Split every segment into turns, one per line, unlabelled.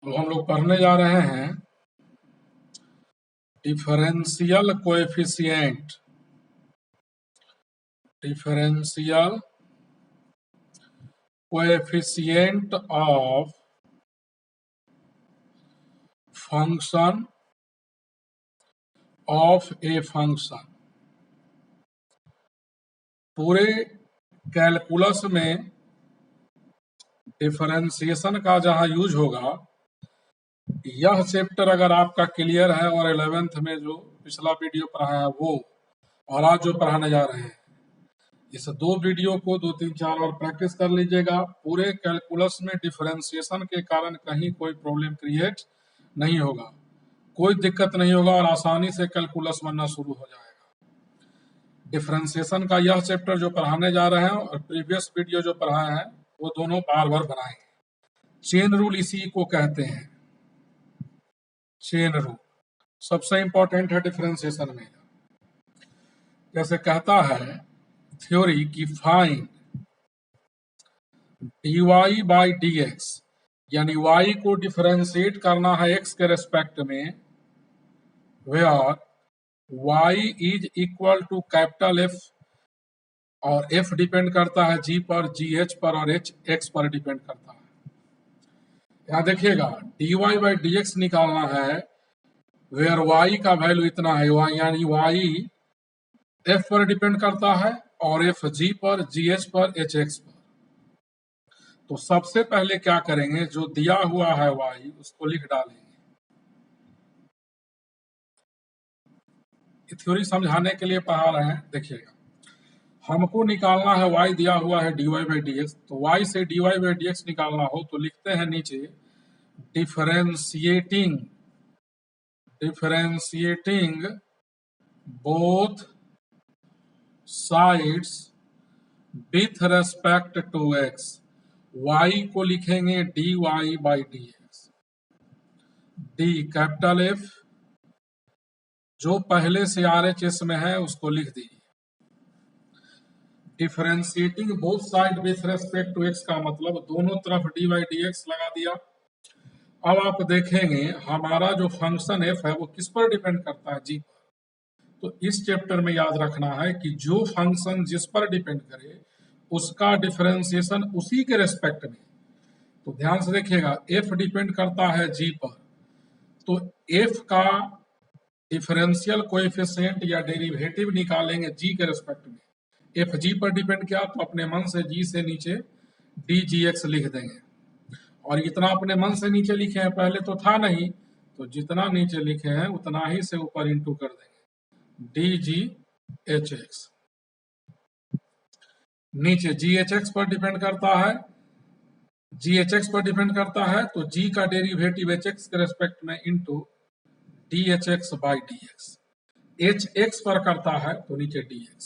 तो हम लोग पढ़ने जा रहे हैं differential coefficient of function of a function. पूरे कैलकुलस में डिफरेंशिएशन का जहां यूज होगा, यह चैप्टर अगर आपका क्लियर है और 11th में जो पिछला वीडियो पढ़ा है वो और आज जो पढ़ाने जा रहे हैं, इस दो वीडियो को 2, 3, 4 और प्रैक्टिस कर लीजिएगा। पूरे कैलकुलस में डिफरेंशिएशन के कारण कहीं कोई प्रॉब्लम क्रिएट नहीं होगा, कोई दिक्कत नहीं होगा और आसानी से कैलकुलस बनना शुरू हो जाएगा। डिफरेंशिएशन का यह चैप्टर जो पढ़ाने जा रहे हैं और प्रीवियस वीडियो जो पढ़ाए हैं वो दोनों बार बार बनाएंगे। चेन रूल इसी को कहते हैं, चेन रूल सबसे इंपॉर्टेंट है डिफरेंशिएशन में। जैसे कहता है थ्योरी की फाइंड dy बाई dx, यानी y को डिफरेंशिएट करना है x के रेस्पेक्ट में, where y is equal to capital F और F डिपेंड करता है g पर, gh पर और h x पर डिपेंड करता है। यहाँ देखिएगा dy बाई dx निकालना है वेयर y का वैल्यू इतना है, यानी y f पर डिपेंड करता है और f g पर, gh पर, hx पर। तो सबसे पहले क्या करेंगे, जो दिया हुआ है y उसको लिख डालेंगे। थ्योरी समझाने के लिए पढ़ा रहे हैं। देखिएगा हमको निकालना है y दिया हुआ है dy बाई dx, तो y से dy बाई dx निकालना हो तो लिखते हैं नीचे differentiating both sides with respect to x। y को लिखेंगे dy by dx, d capital F जो पहले से RHS में है उसको लिख दीजिए। Differentiating both side with respect to x का मतलब दोनों तरफ dy बाई dx लगा दिया। अब आप देखेंगे हमारा जो फंक्शन f है वो किस पर डिपेंड करता है, g पर। तो इस चैप्टर में याद रखना है कि जो फंक्शन जिस पर डिपेंड करे उसका डिफरेंशिएशन उसी के रेस्पेक्ट में। तो ध्यान से देखिएगा f डिपेंड करता है g पर, तो f का डिफरेंशियल कोएफिशिएंट या डेरिवेटिव निकालेंगे g के रेस्पेक्ट में। f g पर डिपेंड किया तो अपने मन से g से नीचे dgx लिख देंगे, और इतना अपने मन से नीचे लिखे हैं, पहले तो था नहीं, तो जितना नीचे लिखे हैं उतना ही से ऊपर इंटू कर देंगे dgHX। नीचे GHX पर डिपेंड करता है, GHX पर डिपेंड करता है तो g का डेरिवेटिव HX के रेस्पेक्ट में into DHX by DX। HX पर करता है तो नीचे DX।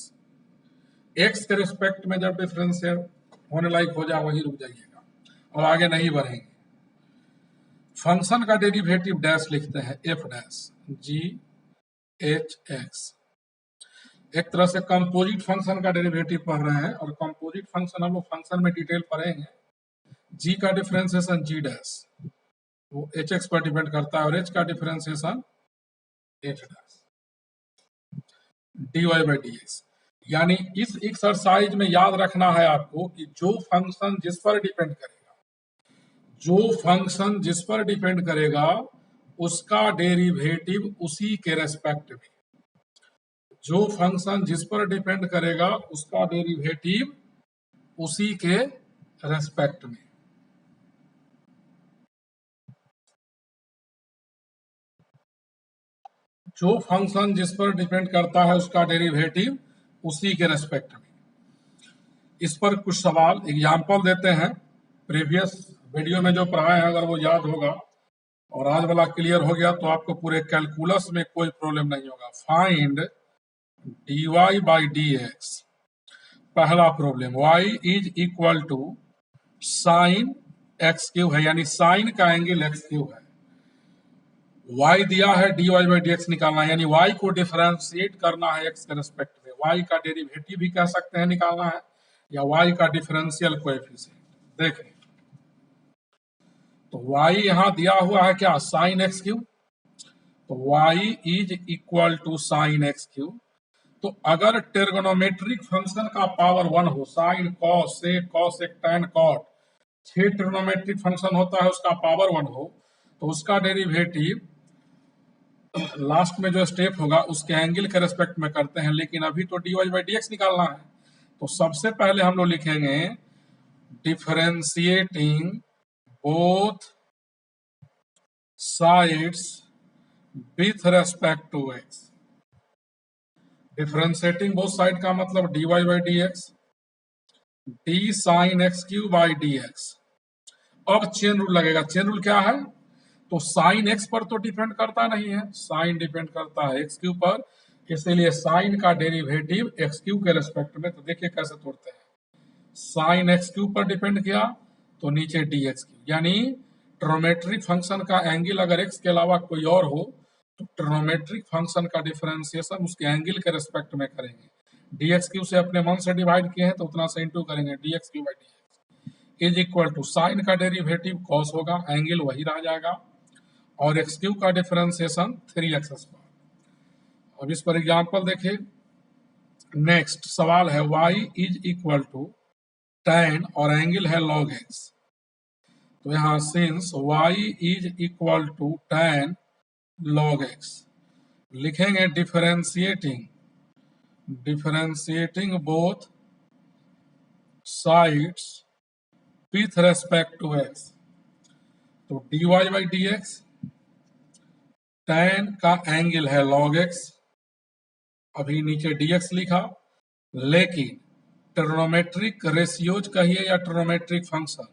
x के रिस्पेक्ट में जब डिफरेंशियल होने लायक हो जाए वही रुक जाइएगा, और आगे नहीं बढ़ेंगे। फंक्शन का डेरिवेटिव डैश लिखते हैं f डैश GHX। एक तरह से कंपोजिट फंक्शन का डेरिवेटिव पढ़ रहे हैं, और कंपोजिट फंक्शन हम लोग फंक्शन में डिटेल पढ़ेंगे। g का डिफरेंशिएशन g डैश वो hx पर डिपेंड करता है और h का differentiation h dash dy by dx। यानी इस एक्सरसाइज में याद रखना है आपको कि जो फंक्शन जिस पर डिपेंड करेगा उसका डेरिवेटिव उसी के रेस्पेक्ट में। जो फंक्शन जिस पर डिपेंड करेगा उसका डेरिवेटिव उसी के रेस्पेक्ट में। जो फंक्शन जिस पर डिपेंड करता है उसका डेरिवेटिव उसी के रेस्पेक्ट में। इस पर कुछ सवाल एग्जाम्पल देते हैं। प्रीवियस वीडियो में जो पढ़ाए हैं अगर वो याद होगा और आज वाला क्लियर हो गया तो आपको पूरे कैलकुलस में कोई प्रॉब्लम नहीं होगा। Find dy by dx। पहला problem y is equal to sine x cube है, यानी साइन का एंगल एक्स क्यूब है। y दिया है dy बाई dx निकालना है, यानी y को डिफरेंशिएट करना है x के रेस्पेक्ट में। y का डेरिवेटिव भी कह सकते हैं निकालना है, या y का डिफरेंशियल कोएफिशिएंट। देखें तो y यहां दिया हुआ है क्या, साइन एक्स क्यूब, तो y is equal to sine x cube. तो अगर ट्रिग्नोमेट्रिक फंक्शन का पावर 1 हो, sine cos sec cosec tan cot, 6 trigonometric function होता है उसका पावर 1 हो, तो उसका डेरिवेटिव लास्ट में जो स्टेप होगा उसके एंगल के रेस्पेक्ट में करते हैं, लेकिन अभी तो dy बाई डी एक्स निकालना है। तो सबसे पहले हम लोग लिखेंगे differentiating both sides with respect to x. Differentiating both side का मतलब dy by d x, d sine x cube by d x. अब चेन रूल लगेगा। चेन रूल क्या है, तो साइन एक्स पर तो डिपेंड करता नहीं है, साइन डिपेंड करता है एक्स क्यू पर, इसीलिए साइन का डेरिवेटिव एक्स क्यू के रेस्पेक्ट में। तो देखिए कैसे तोड़ते हैं, साइन एक्स क्यू पर डिपेंड किया तो नीचे डी एक्स क्यू, यानी ट्रिग्नोमेट्रिक फंक्शन का एंगल अगर एक्स के अलावा कोई और हो तो ट्रिग्नोमेट्रिक फंक्शन का डिफरेंशिएशन उसके एंगल के रेस्पेक्ट में करेंगे। डी एक्स क्यू से अपने मन से डिवाइड किए हैं तो उतना से इंटू करेंगे, d x cube by d x is equal to sine का डेरिवेटिव कॉस होगा, एंगल वही रह जाएगा, और एक्स क्यू का डिफरेंशिएशन 3x²। अब इस पर एग्जाम्पल देखिए। नेक्स्ट सवाल है y is equal to tan और एंगल है log x। तो यहाँ since y is equal to tan log x लिखेंगे differentiating both sides with respect to x। तो dy by d x, tan का एंगल है log x, अभी नीचे dx लिखा, लेकिन ट्रिग्नोमेट्रिक रेशियोज कहिए या ट्रिग्नोमेट्रिक फंक्शन,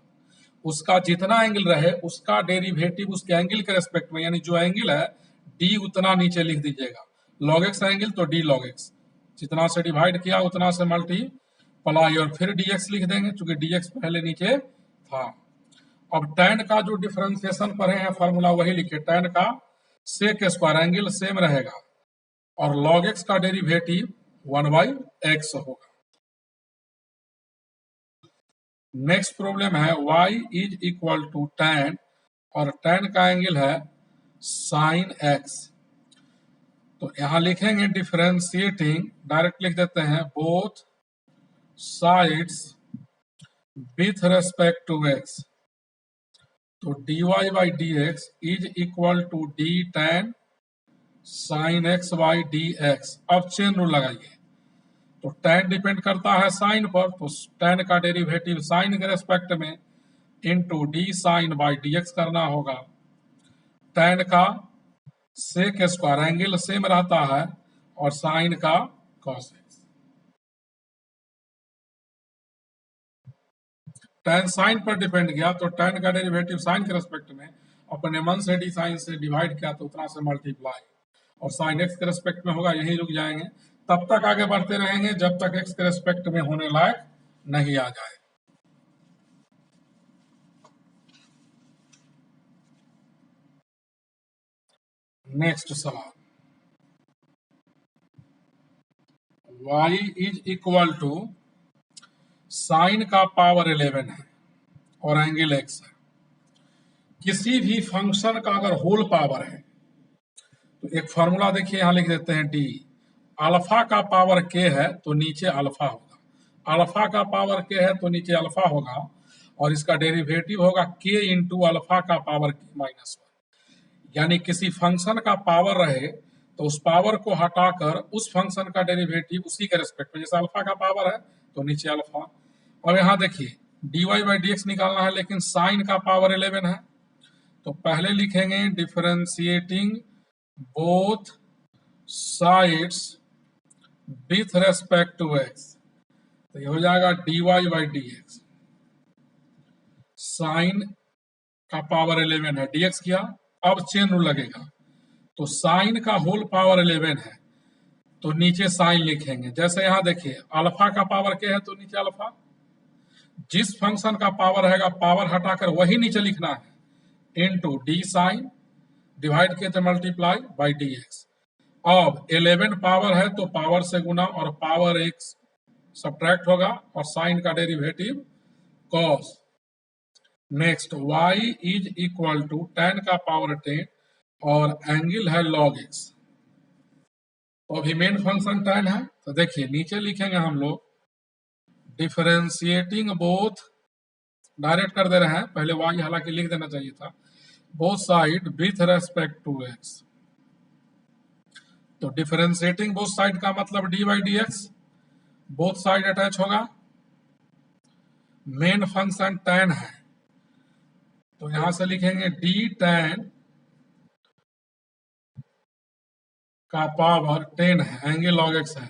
उसका जितना एंगल रहे उसका डेरिवेटिव उसके एंगल के रेस्पेक्ट में, यानी जो एंगल है d उतना नीचे लिख दीजिएगा। log x एंगल तो d log x, जितना से डिवाइड किया उतना से मल्टीप्लाई, और फिर dx लिख देंगे क्योंकि dx पहले नीचे था। अब tan का जो डिफरेंशिएशन पढ़े हैं फॉर्मूला वही लिखे, tan का सेक स्क्वायर, एंगल सेम रहेगा, और log x का डेरिवेटिव 1/x होगा। नेक्स्ट प्रॉब्लम है y is equal to tan और tan का एंगल है sin x। तो यहां लिखेंगे डिफरेंशिएटिंग, डायरेक्ट लिख देते हैं both sides with respect to x। तो dy by d x is equal to d tan sin x by d x. अब चेन रूल लगाइए, तो tan डिपेंड करता है साइन पर, तो tan का डेरिवेटिव साइन के रेस्पेक्ट में into d sine by d x करना होगा। tan का सेक स्क्वायर, एंगल सेम रहता है, और साइन का कॉस एक्स। tan साइन पर डिपेंड किया तो tan का डेरिवेटिव साइन के रेस्पेक्ट में अपने मन से डी साइन से डिवाइड किया तो उतना से मल्टीप्लाई, और साइन एक्स के रेस्पेक्ट में होगा, यही रुक जाएंगे। तब तक आगे बढ़ते रहेंगे जब तक एक्स के रेस्पेक्ट में होने लायक नहीं आ जाए। नेक्स्ट सवाल, y is equal to sine का पावर 11 है और एंगल x है। किसी भी फंक्शन का अगर होल पावर है तो एक फॉर्मूला देखिए यहां लिख देते हैं d, अल्फा का पावर k है तो नीचे अल्फा होगा, अल्फा का पावर k है तो नीचे अल्फा होगा, और इसका डेरिवेटिव होगा k इंटू अल्फा का पावर k माइनस 1। यानी किसी फंक्शन का पावर रहे तो उस पावर को हटाकर उस फंक्शन का डेरिवेटिव उसी के रेस्पेक्ट में, जैसे अल्फा का पावर है तो नीचे अल्फा। और यहाँ देखिए dy बाई डी एक्स निकालना है, लेकिन साइन का पावर 11 है, तो पहले लिखेंगे differentiating both sides with respect to x। तो ये हो जाएगा dy by d x, sine का पावर 11 है, dx किया। अब चेन रूल लगेगा, तो साइन का होल पावर 11 है तो नीचे साइन लिखेंगे। जैसे यहां देखिए अल्फा का पावर क्या है तो नीचे अल्फा, जिस फंक्शन का पावर रहेगा पावर हटाकर वही नीचे लिखना है, इनटू डी साइन, डिवाइड किए तो मल्टीप्लाई बाई डी एक्स। अब 11 पावर है तो पावर से गुना और पावर एक सब्ट्रैक्ट होगा, और साइन का derivative cos. Next y is equal to 10 का पावर 10 और एंगल है log x। तो अभी मेन फंक्शन 10 है, तो देखिए नीचे लिखेंगे हम लोग डिफरेंशिएटिंग बोथ, डायरेक्ट कर दे रहे हैं, पहले y हालांकि लिख देना चाहिए था, both side with respect to x। तो डिफरेंशिएटिंग बोथ साइड का मतलब dy dx, both side attach होगा, मेन फंक्शन tan है, तो यहां से लिखेंगे d tan का पावर 10 है, एंगल log x है।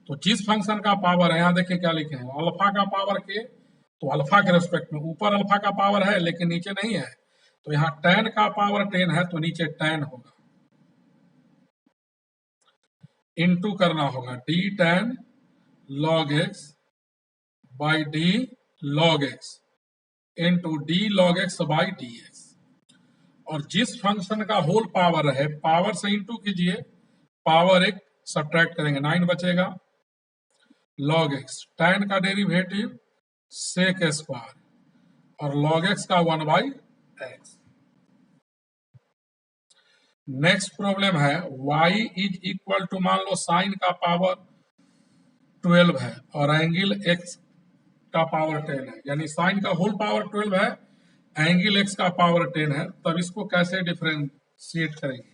तो जिस फंक्शन का पावर है, यहाँ देखिए क्या लिखे हैं, अल्फा का पावर के, तो अल्फा के रेस्पेक्ट में ऊपर अल्फा का पावर है लेकिन नीचे नहीं है, तो यहाँ tan का पावर 10 है तो नीचे tan होगा, इनटू करना होगा d tan log x by d log x into d log x by dx। और जिस फंक्शन का होल पावर है, पावर से इंटू कीजिए, पावर एक सब्ट्रैक्ट करेंगे, 9 बचेगा, log x, tan का डेरिवेटिव sec स्क्वायर और log x का 1/x। नेक्स्ट प्रॉब्लम है y इज इक्वल टू, मान लो साइन का पावर 12 है और एंगल x का पावर 10 है, यानी साइन का होल पावर 12 है, एंगल x का पावर 10 है, तब इसको कैसे डिफरेंशिएट करेंगे?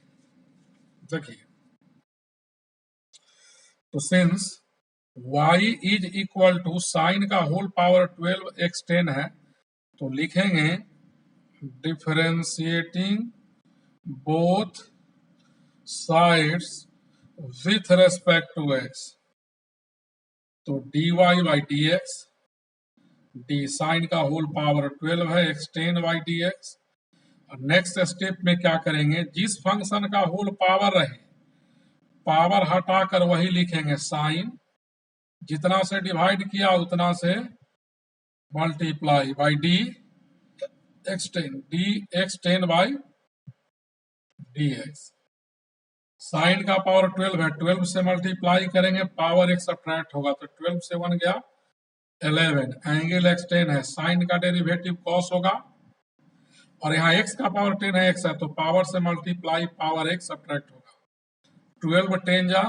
देखिए, तो since y is equal to sine का होल पावर 12 x 10 है, तो लिखेंगे differentiating both sides with respect to x, तो dy by dx, d sine का होल पावर 12 है, x 10 बाई dx। और नेक्स्ट स्टेप में क्या करेंगे, जिस फंक्शन का होल पावर रहे, पावर हटाकर वही लिखेंगे साइन, जितना से डिवाइड किया उतना से multiply by d x 10 by d x. Sine का पावर 12 है, 12 से मल्टीप्लाई करेंगे, पावर एक सब्ट्रैक्ट होगा, तो 12 से 1 गया 11, एंगल x 10 है, साइन का डेरिवेटिव कॉस होगा, और यहाँ x का पावर 10 है, x है, तो पावर से मल्टीप्लाई, पावर एक सब्ट्रैक्ट होगा, 12 10 जा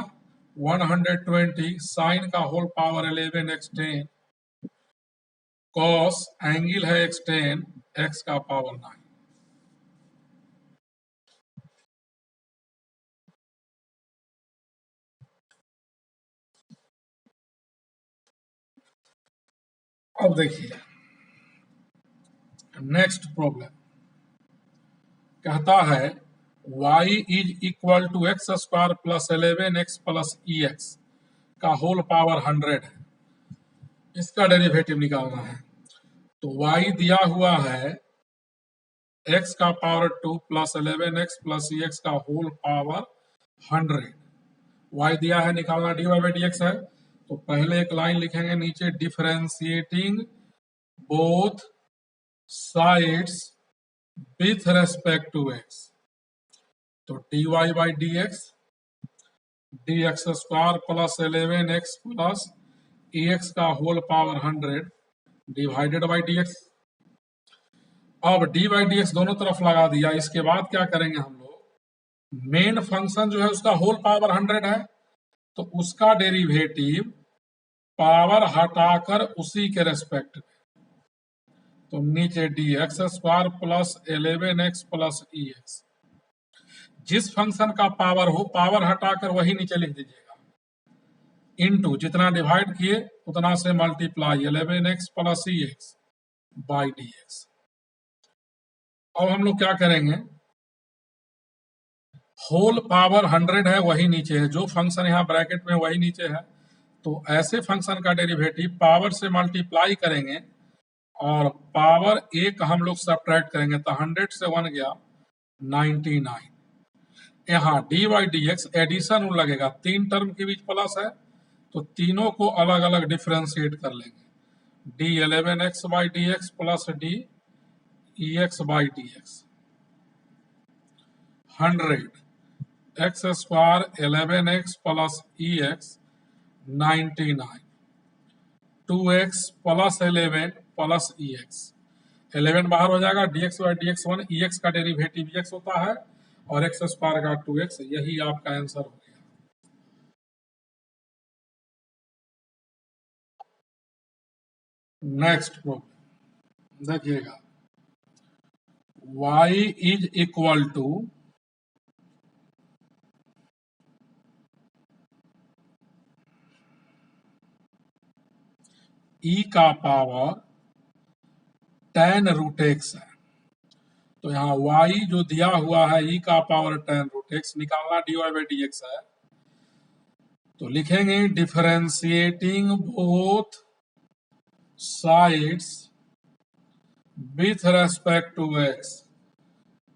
120, साइन का whole power 11 x 10 cos angle है x 10, x का पावर 9। अब देखिए नेक्स्ट प्रॉब्लम कहता है y is equal to x square plus 11x plus EX का होल पावर 100 है, इसका डेरिवेटिव निकालना है। तो y दिया हुआ है x का power 2 plus 11x plus EX का होल पावर 100, y दिया है, निकालना dy बाई dx है। तो पहले एक लाइन लिखेंगे नीचे, differentiating both sides with respect to x, तो dy by dx, dx square plus 11x plus EX का whole power 100 divided by dx। अब डी बाई dx दोनों तरफ लगा दिया, इसके बाद क्या करेंगे हम लोग, मेन फंक्शन जो है उसका होल पावर 100 है, तो उसका डेरिवेटिव पावर हटाकर उसी के रेस्पेक्ट में, तो नीचे dx square plus 11x plus EX। जिस फंक्शन का पावर हो, पावर हटाकर वही नीचे लिख दीजिएगा, इनटू जितना डिवाइड किए उतना से multiply 11x plus EX by dx। अब हम लोग क्या करेंगे, होल पावर 100 है, वही नीचे है, जो फंक्शन यहाँ ब्रैकेट में वही नीचे है, तो ऐसे फंक्शन का डेरिवेटिव पावर से मल्टीप्लाई करेंगे और पावर एक हम लोग सब्ट्रैक्ट करेंगे, तो 100 से 1 गया 99। यहाँ d by d x addition लगेगा, 3 टर्म के बीच प्लस है, तो तीनों को अलग अलग डिफरेंशिएट कर लेंगे, D 11x by d x plus D EX by d x. 100 x square 11x plus EX 99, 2x plus 11 plus EX, 11 बाहर हो जाएगा, dx बाई dx1, ex का डेरिवेटिव x होता है और x स्क्वायर का 2x, यही आपका आंसर हो गया। नेक्स्ट प्रॉब्लम देखिएगा, y is equal to e का पावर tan रूट x है। तो यहाँ y जो दिया हुआ है e का पावर tan रूट x निकालना dy बाई dx है, तो लिखेंगे differentiating both sides with respect to x,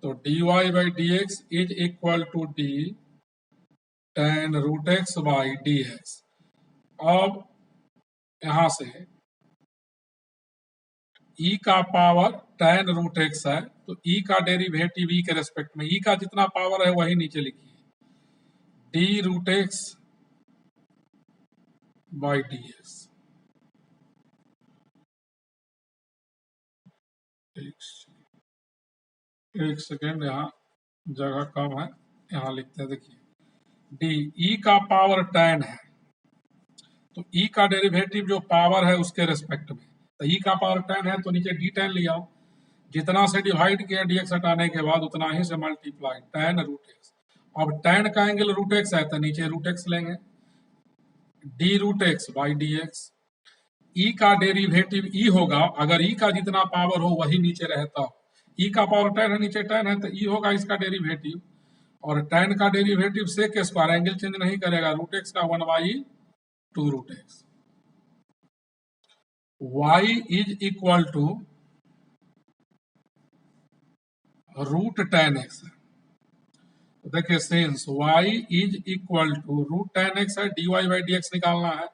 तो dy by dx is equal to d tan root x by dx। अब यहां से e का पावर tan रूट x है, तो e का डेरिवेटिव e के रेस्पेक्ट में, e का जितना पावर है वही नीचे लिखिए, d root x by dx। एक सेकेंड, यहाँ जगह कम है, यहाँ लिखते हैं। देखिए d, e का पावर tan है, तो e का डेरिवेटिव जो पावर है उसके रेस्पेक्ट में, तो e का पावर tan है तो नीचे d tan ले आओ, जितना से डिवाइड किया dx हटाने के बाद उतना ही से मल्टीप्लाई tan रूट x। अब tan का एंगल रूट x है तो नीचे रूट x लेंगे, d root x by dx। e का डेरिवेटिव e होगा, अगर e का जितना पावर हो वही नीचे रहता हो, e का पावर tan है, नीचे tan है, तो e होगा इसका डेरिवेटिव, और tan का derivative sec square, angle change नहीं करेगा, रूट x का 1 by 2 root x। y is equal to root tan x। देखिए since y is equal to root tan x है, dy बाई dx निकालना है,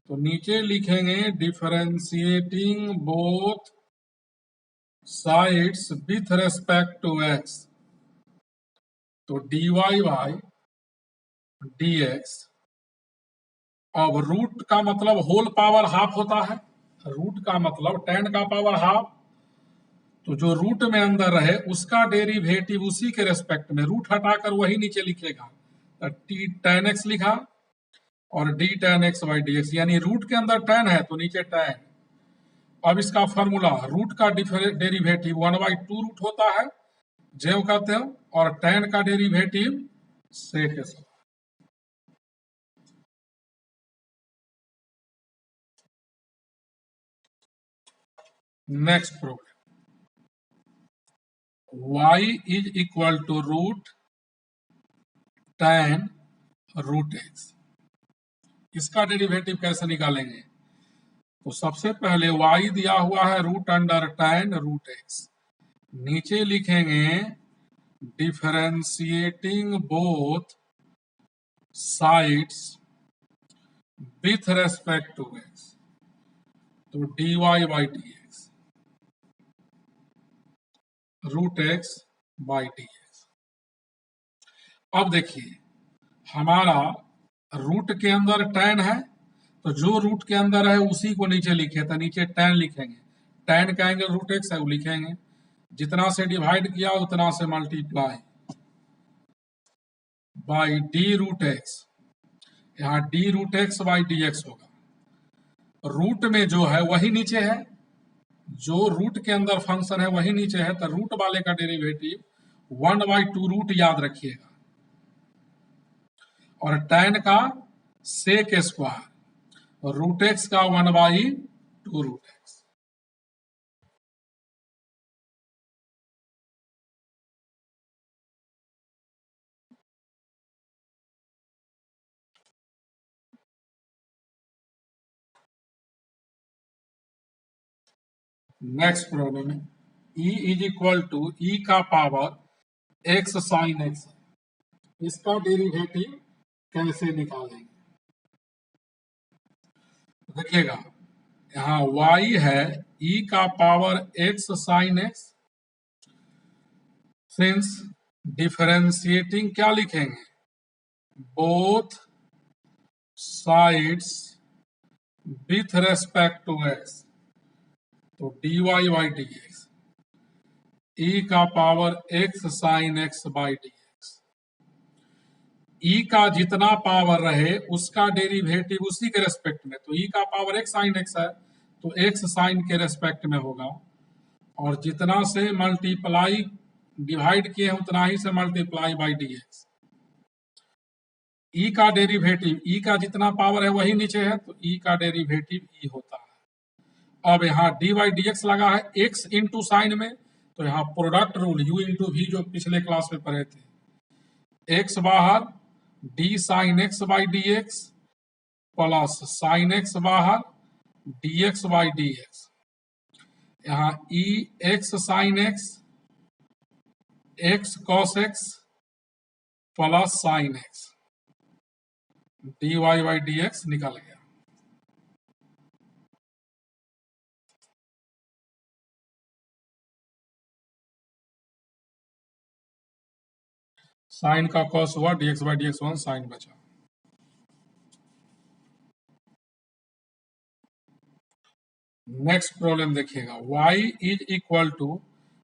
तो नीचे लिखेंगे differentiating both sides with respect to x, तो dy बाई dx। अब root का मतलब होल पावर हाफ होता है, रूट का मतलब tan का पावर हाफ, तो जो रूट में अंदर रहे उसका डेरिवेटिव उसी के रेस्पेक्ट में, रूट हटाकर वही नीचे लिखेगा, तो t tan x लिखा और d tan x by dx, यानी रूट के अंदर tan है तो नीचे tan। अब इसका फॉर्मूला, रूट का डेरिवेटिव 1 बाई 2 रूट होता है, जेव कहते हैं, और tan का derivative sec square. Next problem, y is equal to root tan root x, इसका डेरिवेटिव कैसे निकालेंगे? तो सबसे पहले y दिया हुआ है root under tan root x, नीचे लिखेंगे differentiating both sides with respect to x, तो dy by dx root x by dx। अब देखिए हमारा रूट के अंदर tan है, तो जो रूट के अंदर है उसी को नीचे लिखे, तो नीचे tan लिखेंगे, tan का एंगल रूट x है वो लिखेंगे, जितना से डिवाइड किया उतना से multiply by d root x, यहाँ d root x by dx होगा, रूट में जो है वही नीचे है, जो रूट के अंदर फंक्शन है वही नीचे है, तो रूट वाले का डेरिवेटिव 1 बाई 2 रूट याद रखिएगा, और tan का सेक स्क्वायर, रूट x का 1 by 2 root x। Next problem है, e is equal to e का पावर x साइन x, इसका डेरिवेटिव कैसे निकालेंगे? देखिएगा यहाँ y है e का power x sine x, since differentiating क्या लिखेंगे, both sides with respect to x, तो dy बाई dx। ई का power x sine x by d x. E का जितना पावर रहे उसका डेरिवेटिव उसी के रेस्पेक्ट में, तो ई का पावर x साइन x है तो x साइन के रेस्पेक्ट में होगा, और जितना से मल्टीप्लाई डिवाइड किए हैं उतना ही से multiply by d x. E का डेरिवेटिव, ई का जितना पावर है वही नीचे है तो ई का डेरिवेटिव ई होता है। अब यहाँ डी बाई डी एक्स लगा है x इंटू साइन में, तो यहाँ product rule u into v जो पिछले क्लास में पढ़े थे, x बाहर d sine x by d x plus sine x बाहर d x by d x. यहाँ e x sine x cos x plus sine x d y by d x निकल गया। साइन का कॉस हुआ d x by d x one, sine बचा। Next problem देखिएगा, y is equal to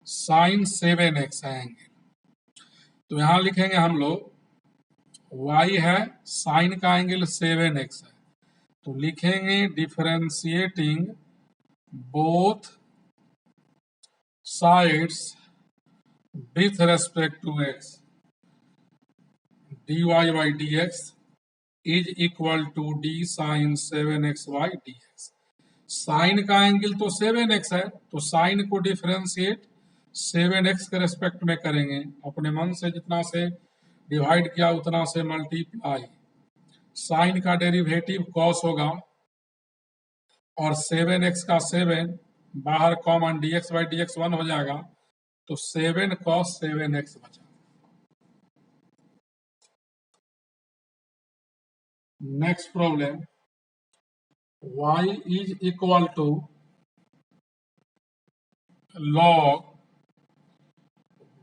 sine 7x है angle, तो यहां लिखेंगे हम लोग y है साइन का एंगल 7x है, तो लिखेंगे differentiating both sides with respect to x dy by d x is equal to d sine 7x by d x. Sine का एंगल तो 7x है तो साइन को डिफरेंशिएट 7x के रेस्पेक्ट में करेंगे, अपने मन से जितना से डिवाइड किया उतना से मल्टीप्लाई, साइन का डेरिवेटिव कॉस होगा और 7x का 7 बाहर common dx by d x 1 हो जाएगा, तो 7 cos 7x बचा। Next problem, y is equal to log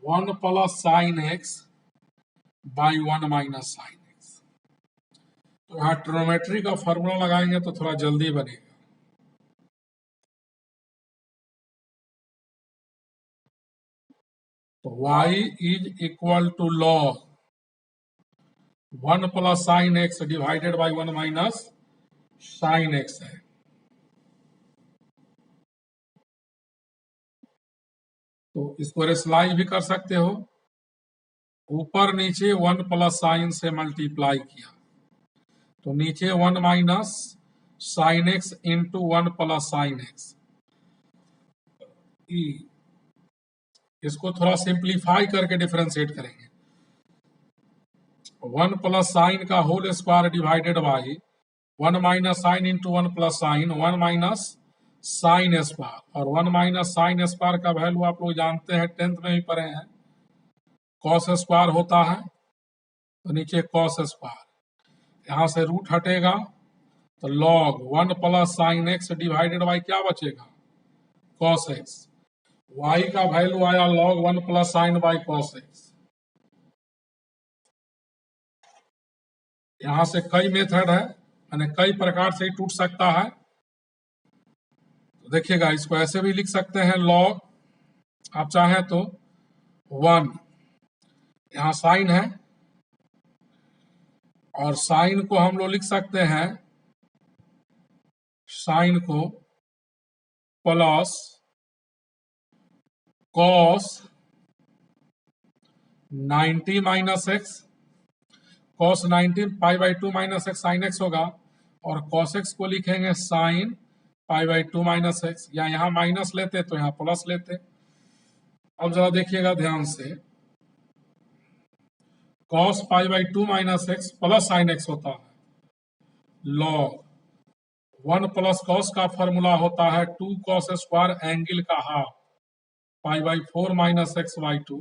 1 plus sine x by 1 minus sine x. तो यहाँ ट्रिग्नोमेट्री का फॉर्मूला लगाएंगे तो थोड़ा जल्दी बनेगा। तो y is equal to log 1 plus sine x divided by 1 minus sine x है। तो इसको रेसलाइज भी कर सकते हो, ऊपर नीचे 1 प्लस साइन से मल्टीप्लाई किया तो नीचे 1 minus sine x into 1 plus sine x. इसको थोड़ा सिंप्लीफाई करके डिफरेंशिएट करेंगे, 1 प्लस साइन का whole square divided by 1 minus sine into 1 plus sine 1 minus sine square, और 1 माइनस साइन स्क्वायर का वैल्यू आप लोग जानते हैं, 10th में भी पढ़े हैं, कॉस स्क्वायर होता है, तो नीचे कॉस स्क्वायर, यहां से रूट हटेगा तो log 1 plus sine x divided by क्या बचेगा, कॉस एक्स। y का वैल्यू आया log 1 plus sine by cos x. यहां से कई मेथड है, यानी कई प्रकार से ही टूट सकता है। तो देखिएगा, इसको ऐसे भी लिख सकते हैं log, आप चाहें तो 1, यहां साइन है और साइन को हम लोग लिख सकते हैं, साइन को plus cos 90 minus x, cos 90 pi by 2 minus x sine x होगा, और कॉस एक्स को लिखेंगे sign pi by 2 minus x, या यहाँ माइनस लेते तो यहाँ प्लस लेते। अब जरा देखिएगा ध्यान से, cos pi by 2 minus x plus sine x होता है, लॉग 1 प्लस कॉस का फॉर्मूला होता है 2 कॉस स्क्वायर एंगल का half pi by 4 minus x by 2,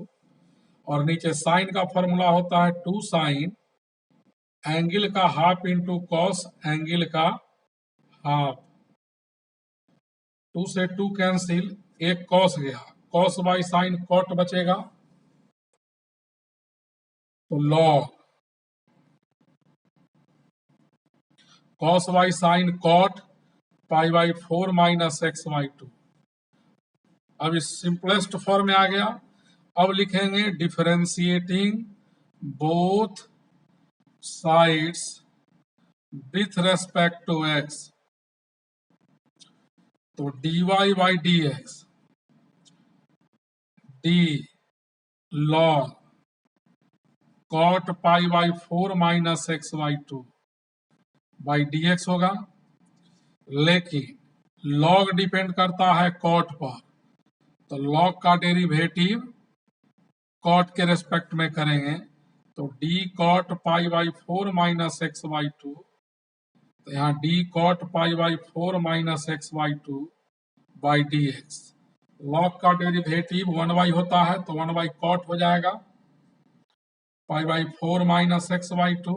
और नीचे साइन का फॉर्मूला होता है 2 साइन एंगल का हाफ इंटू कॉस एंगल का हाफ। 2 से 2 कैंसिल, एक कॉस गया, कॉस बाई साइन कॉट बचेगा, तो log cos by sine cot pi by 4 minus x by 2, अब इस सिंपलेस्ट फॉर्म में आ गया। अब लिखेंगे differentiating both sides with respect to x, तो dy by d x d log cot pi by 4 minus x by 2 by d x होगा। लेकिन log depend करता है कॉट पर, तो लॉग का डेरिवेटिव कॉट के रेस्पेक्ट में करेंगे, तो d cot pi by 4 minus x by 2, तो यहाँ d cot pi by 4 minus x by 2 by d x. Log का डेरिवेटिव 1 होता है, तो 1 कॉट हो जाएगा pi by 4 minus x by 2।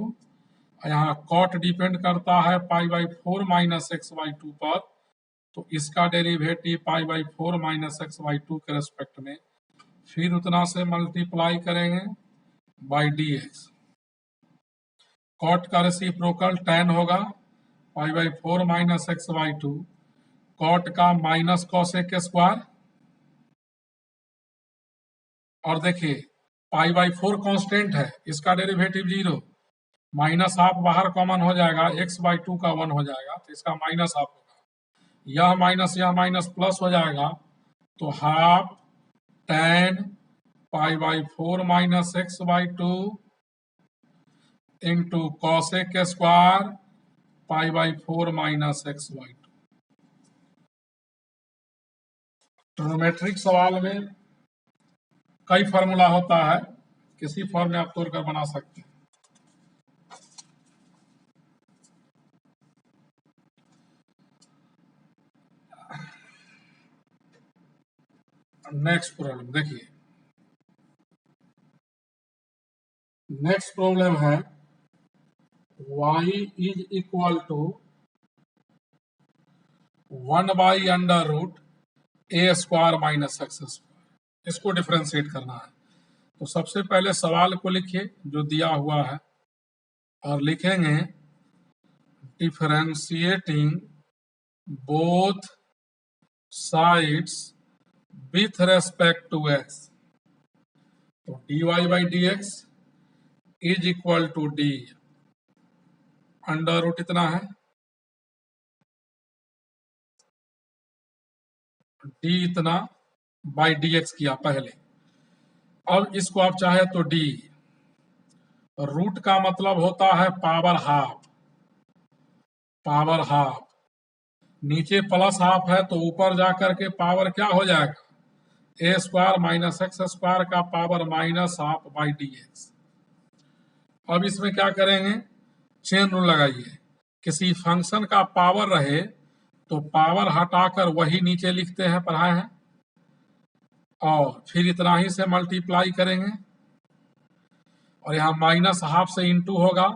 यहाँ कॉट डिपेंड करता है pi by 4 minus x by 2 पर, तो इसका derivative pi by 4 minus x by 2 के रेस्पेक्ट में, फिर उतना से मल्टीप्लाई करेंगे बाई डी एक्स। कॉट का रेसिप्रोकल tan होगा pi by 4 minus x by 2, cot का माइनस कॉसेक स्क्वायर, और देखिए पाई बाई 4 कांस्टेंट है, इसका डेरिवेटिव 0, माइनस हाफ बाहर कॉमन हो जाएगा, x बाई 2 का 1 हो जाएगा, तो इसका माइनस हाफ होगा। यह माइनस प्लस हो जाएगा, तो half tan pi by 4 minus x by 2 into cosec square pi by 4 minus x by 2। Trigonometric सवाल में कई फार्मूला होता है, किसी फॉर्म में आप तोड़कर बना सकते हैं। नेक्स्ट प्रॉब्लम देखिए, नेक्स्ट प्रॉब्लम है y is equal to 1 by under root a square minus x square, इसको डिफरेंशिएट करना है। तो सबसे पहले सवाल को लिखिए जो दिया हुआ है, और लिखेंगे differentiating both sides with respect to x, तो dy by d x is equal to d under root इतना है, डी इतना बाई डी एक्स किया पहले। अब इसको आप चाहे तो डी, रूट का मतलब होता है पावर हाफ, पावर हाफ, नीचे प्लस हाफ है तो ऊपर जाकर के पावर क्या हो जाएगा, ए स्क्वायर माइनस एक्स स्क्वायर का power minus half by d x. अब इसमें क्या करेंगे, चेन रूल लगाइए, किसी फंक्शन का पावर रहे तो पावर हटाकर वही नीचे लिखते हैं, पढ़ाए हैं, और फिर इतना ही से मल्टीप्लाई करेंगे, और यहाँ माइनस हाफ से इंटू होगा,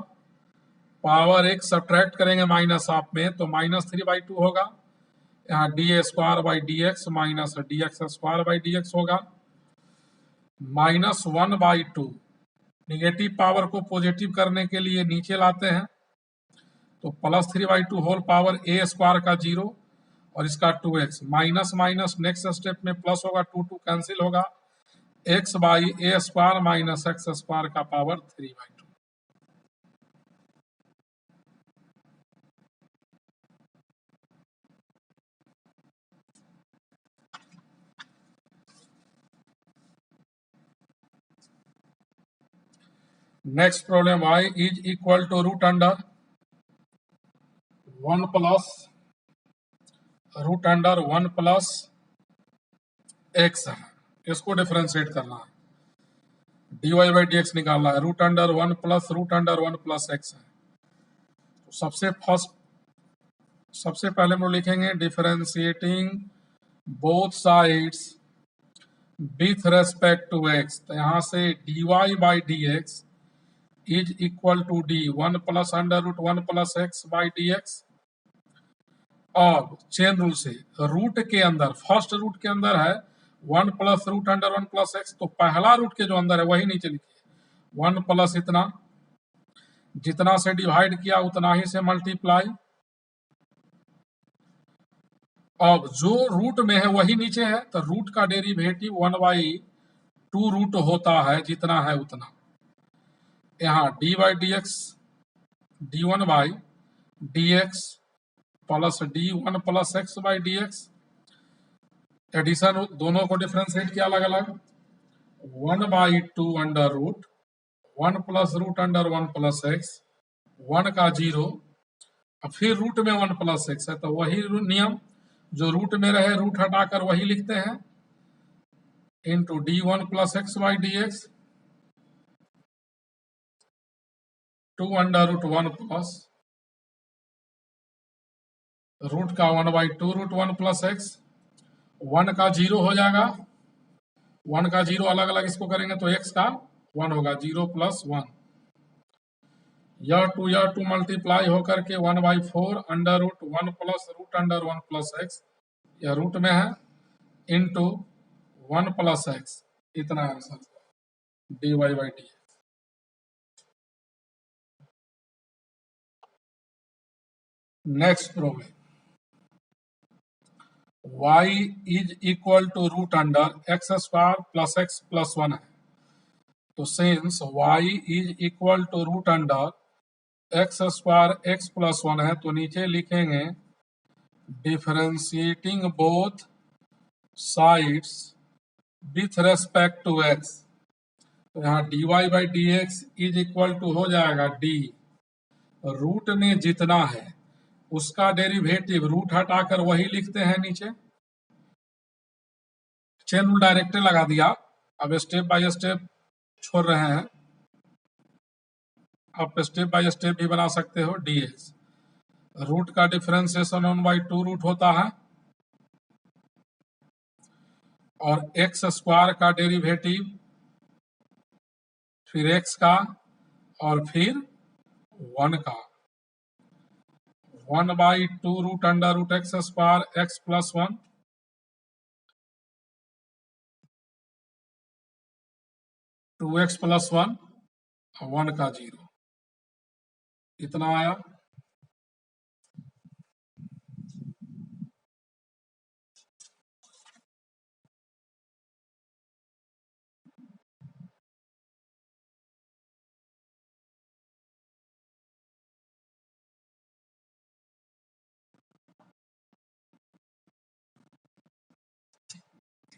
पावर एक सब्ट्रैक्ट करेंगे माइनस हाफ में, तो माइनस 3/2 होगा, यहाँ D square by d x minus d x square by d x होगा, माइनस 1/2, निगेटिव पावर को पॉजिटिव करने के लिए नीचे लाते हैं, तो प्लस 3/2 होल पावर ए स्क्वायर का 0 और इसका 2x, minus minus next step में प्लस होगा, 2 कैंसिल होगा, x by A square minus x square का power 3/2। Next problem y is equal to root under 1 plus root under 1 plus x है, इसको differentiate करना है, dy बाई डी एक्स निकालना है, रूट अंडर 1 प्लस एक्स है। तो सबसे पहले हम लोग लिखेंगे differentiating both sides with respect to x, तो यहाँ से dy by d x is equal to d 1 plus under root 1 plus x by d x. अब चेन रूल से रूट के अंदर, फर्स्ट रूट के अंदर है 1 plus root under 1 plus x, तो पहला रूट के जो अंदर है वही नीचे लिखिए, 1 प्लस इतना, जितना से डिवाइड किया उतना ही से मल्टीप्लाई, अब जो रूट में है वही नीचे है, तो रूट का डेरिवेटिव 1/2 रूट होता है, जितना है उतना। यहाँ d/dx d1/dx plus d1 plus x/dx, addition दोनों को डिफरेंशिएट किया अलग अलग, 1/2 under root 1 plus root under 1 plus x, 1 का 0, अब फिर रूट में 1 प्लस एक्स है, तो वही नियम, जो रूट में रहे रूट हटाकर वही लिखते हैं, into d1 plus x/dx 2 under root 1 plus root का 1/2 रूट 1 प्लस एक्स, 1 का 0 हो जाएगा, 1 का 0 अलग अलग इसको करेंगे तो x का 1 होगा, 0 प्लस 1, यह टू मल्टीप्लाई होकर के 1/4 under root 1 plus root under 1 plus x, यह रूट में है, इंटू 1 प्लस एक्स, इतना answer dy/dy। Next problem, y is equal to root under x square plus x plus 1 है, तो since y is equal to root under x square x plus 1 है, तो नीचे लिखेंगे differentiating both sides with respect to x, तो यहाँ dy/dx is equal to हो जाएगा d, रूट में जितना है उसका डेरिवेटिव, रूट हटाकर वही लिखते हैं नीचे, चेन रूल डायरेक्ट लगा दिया। अब स्टेप बाय स्टेप छोड़ रहे हैं, आप स्टेप बाय स्टेप भी बना सकते हो। dx रूट का डिफरेंशिएशन 1/2 रूट होता है, और एक्स स्क्वायर का डेरिवेटिव, फिर एक्स का, और फिर 1 का, 1/2 root under root x square x plus 1, 2x plus 1, 1 का 0, इतना आया।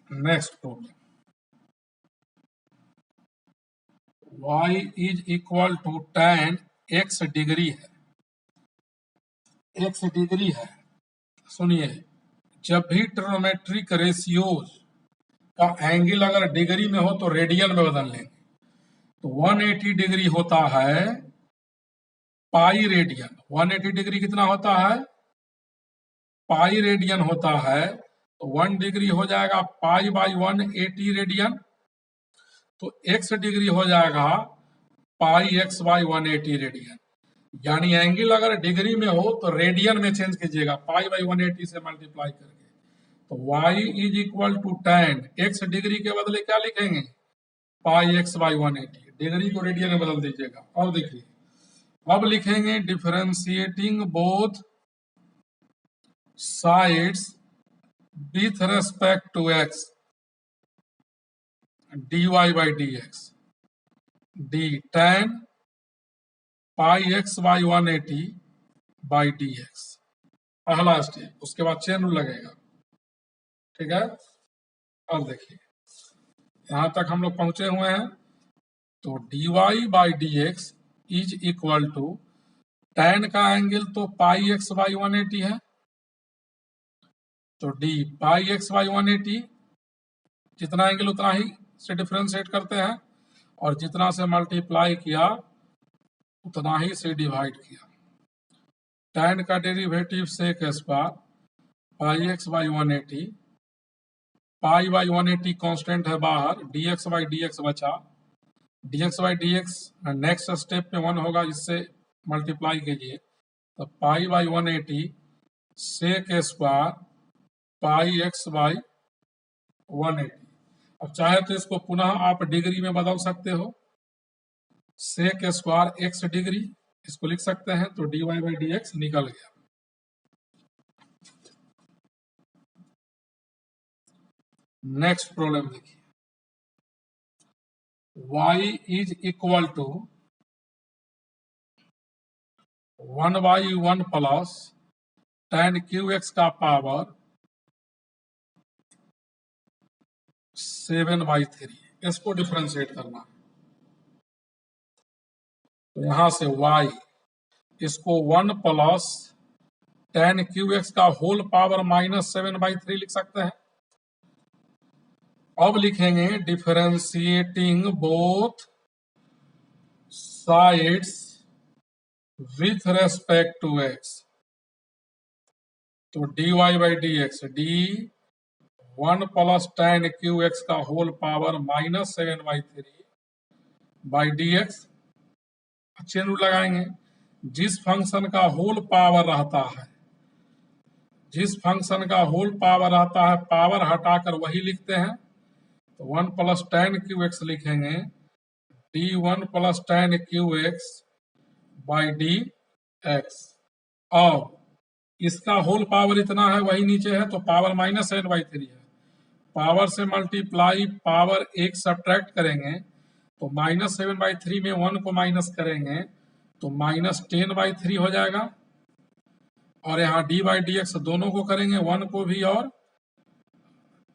Next problem, y is equal to tan x degree है, x डिग्री है। सुनिए, जब भी ट्रिग्नोमेट्रिक रेशियोज का एंगल अगर डिग्री में हो तो रेडियन में बदल लेंगे, तो 180 डिग्री होता है पाई रेडियन, 180 डिग्री कितना होता है, पाई रेडियन होता है, तो 1 डिग्री हो जाएगा π/180 रेडियन, तो x डिग्री हो जाएगा πx/180 रेडियन, यानी एंगल अगर डिग्री में हो तो रेडियन में चेंज कीजिएगा, π/180 से मल्टीप्लाई करके, तो y is equal to tan x degree के बदले क्या लिखेंगे, πx/180, डिग्री को रेडियन में बदल दीजिएगा। अब देखिए, अब लिखेंगे differentiating both sides with respect to x, dy/dx d tan πx/180 by dx, पहला स्टेप। उसके बाद चेन रूल लगेगा, ठीक है। अब देखिए, यहां तक हम लोग पहुंचे हुए हैं, तो dy/dx is equal to tan का एंगल तो πx/180 है, तो d πx/180, जितना एंगल उतना ही से डिफरेंशिएट करते हैं, और जितना से मल्टीप्लाई किया उतना ही से डिवाइड किया। tan का derivative sec square πx/180, π/180 constant है बाहर, dx/dx बचा, dx/dx नेक्स्ट स्टेप पे 1 होगा, इससे मल्टीप्लाई कीजिए, तो π/180 सेक स्क्वायर πx/180। अब चाहे तो इसको पुनः आप डिग्री में बदल सकते हो, सेक स्क्वायर x डिग्री इसको लिख सकते हैं, तो dy/dx निकल गया। नेक्स्ट प्रॉब्लम देखिए, y is equal to 1/1 plus tan QX का पावर 7/3, इसको डिफरेंशिएट करना है। तो यहां से y इसको 1 प्लस tan QX का होल पावर -7/3 लिख सकते हैं। अब लिखेंगे differentiating both sides with respect to x, तो dy/dx d 1 plus tan QX का whole power -7/3 by dx। Chain rule लगाएंगे, जिस फंक्शन का होल पावर रहता है, जिस फंक्शन का होल पावर आता है पावर हटाकर वही लिखते हैं। तो 1 प्लस tan QX लिखेंगे d1 plus tan QX by dx। अब इसका होल पावर इतना है, वही नीचे है, तो पावर -7/3 है। पावर से मल्टीप्लाई पावर एक सब्ट्रैक्ट करेंगे तो -7/3 में 1 को माइनस करेंगे तो -10/3 हो जाएगा। और यहाँ d/dx दोनों को करेंगे, 1 को भी और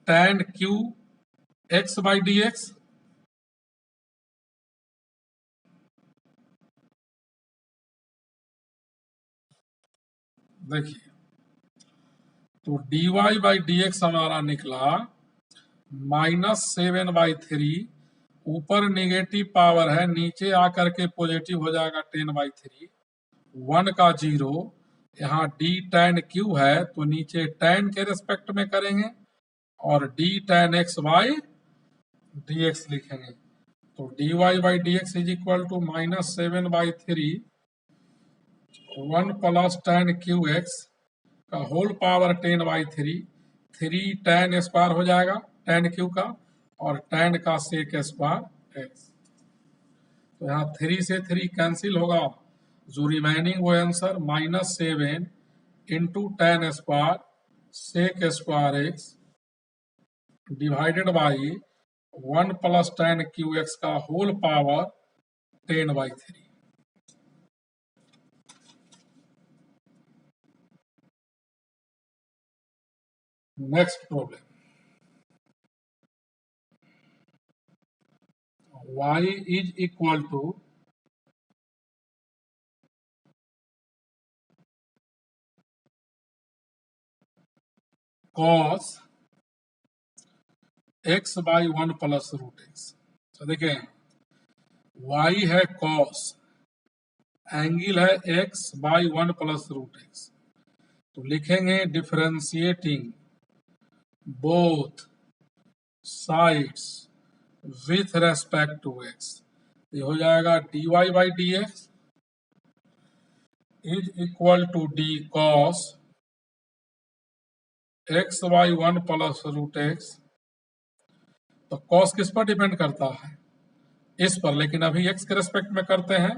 tan QX/dx। देखिए, तो dy/dx हमारा निकला -7/3, ऊपर नेगेटिव पावर है, नीचे आकर के पॉजिटिव हो जाएगा 10/3, 1 का 0, यहाँ d tan q है तो नीचे tan के रेस्पेक्ट में करेंगे और d tan x/dx लिखेंगे। तो dy/dx is equal to -7/3 1 plus tan QX का होल पावर 10/3, 3 tan स्क्वायर हो जाएगा tan Q का और tan का sec स्क्वायर x। तो यहाँ 3 से 3 कैंसिल होगा, जो रिमेनिंग वो answer -7 into tan square sec square x divided by 1 plus tan QX का whole power 10/3। Next problem, y is equal to cos x/1 plus root x। तो देखिए, y है cos, एंगल है x/1 प्लस रूट x। तो लिखेंगे differentiating both sides with respect to x, ये हो जाएगा dy/dx is equal to d cos x/1 plus root x। तो cos किस पर डिपेंड करता है? इस पर, लेकिन अभी x के रेस्पेक्ट में करते हैं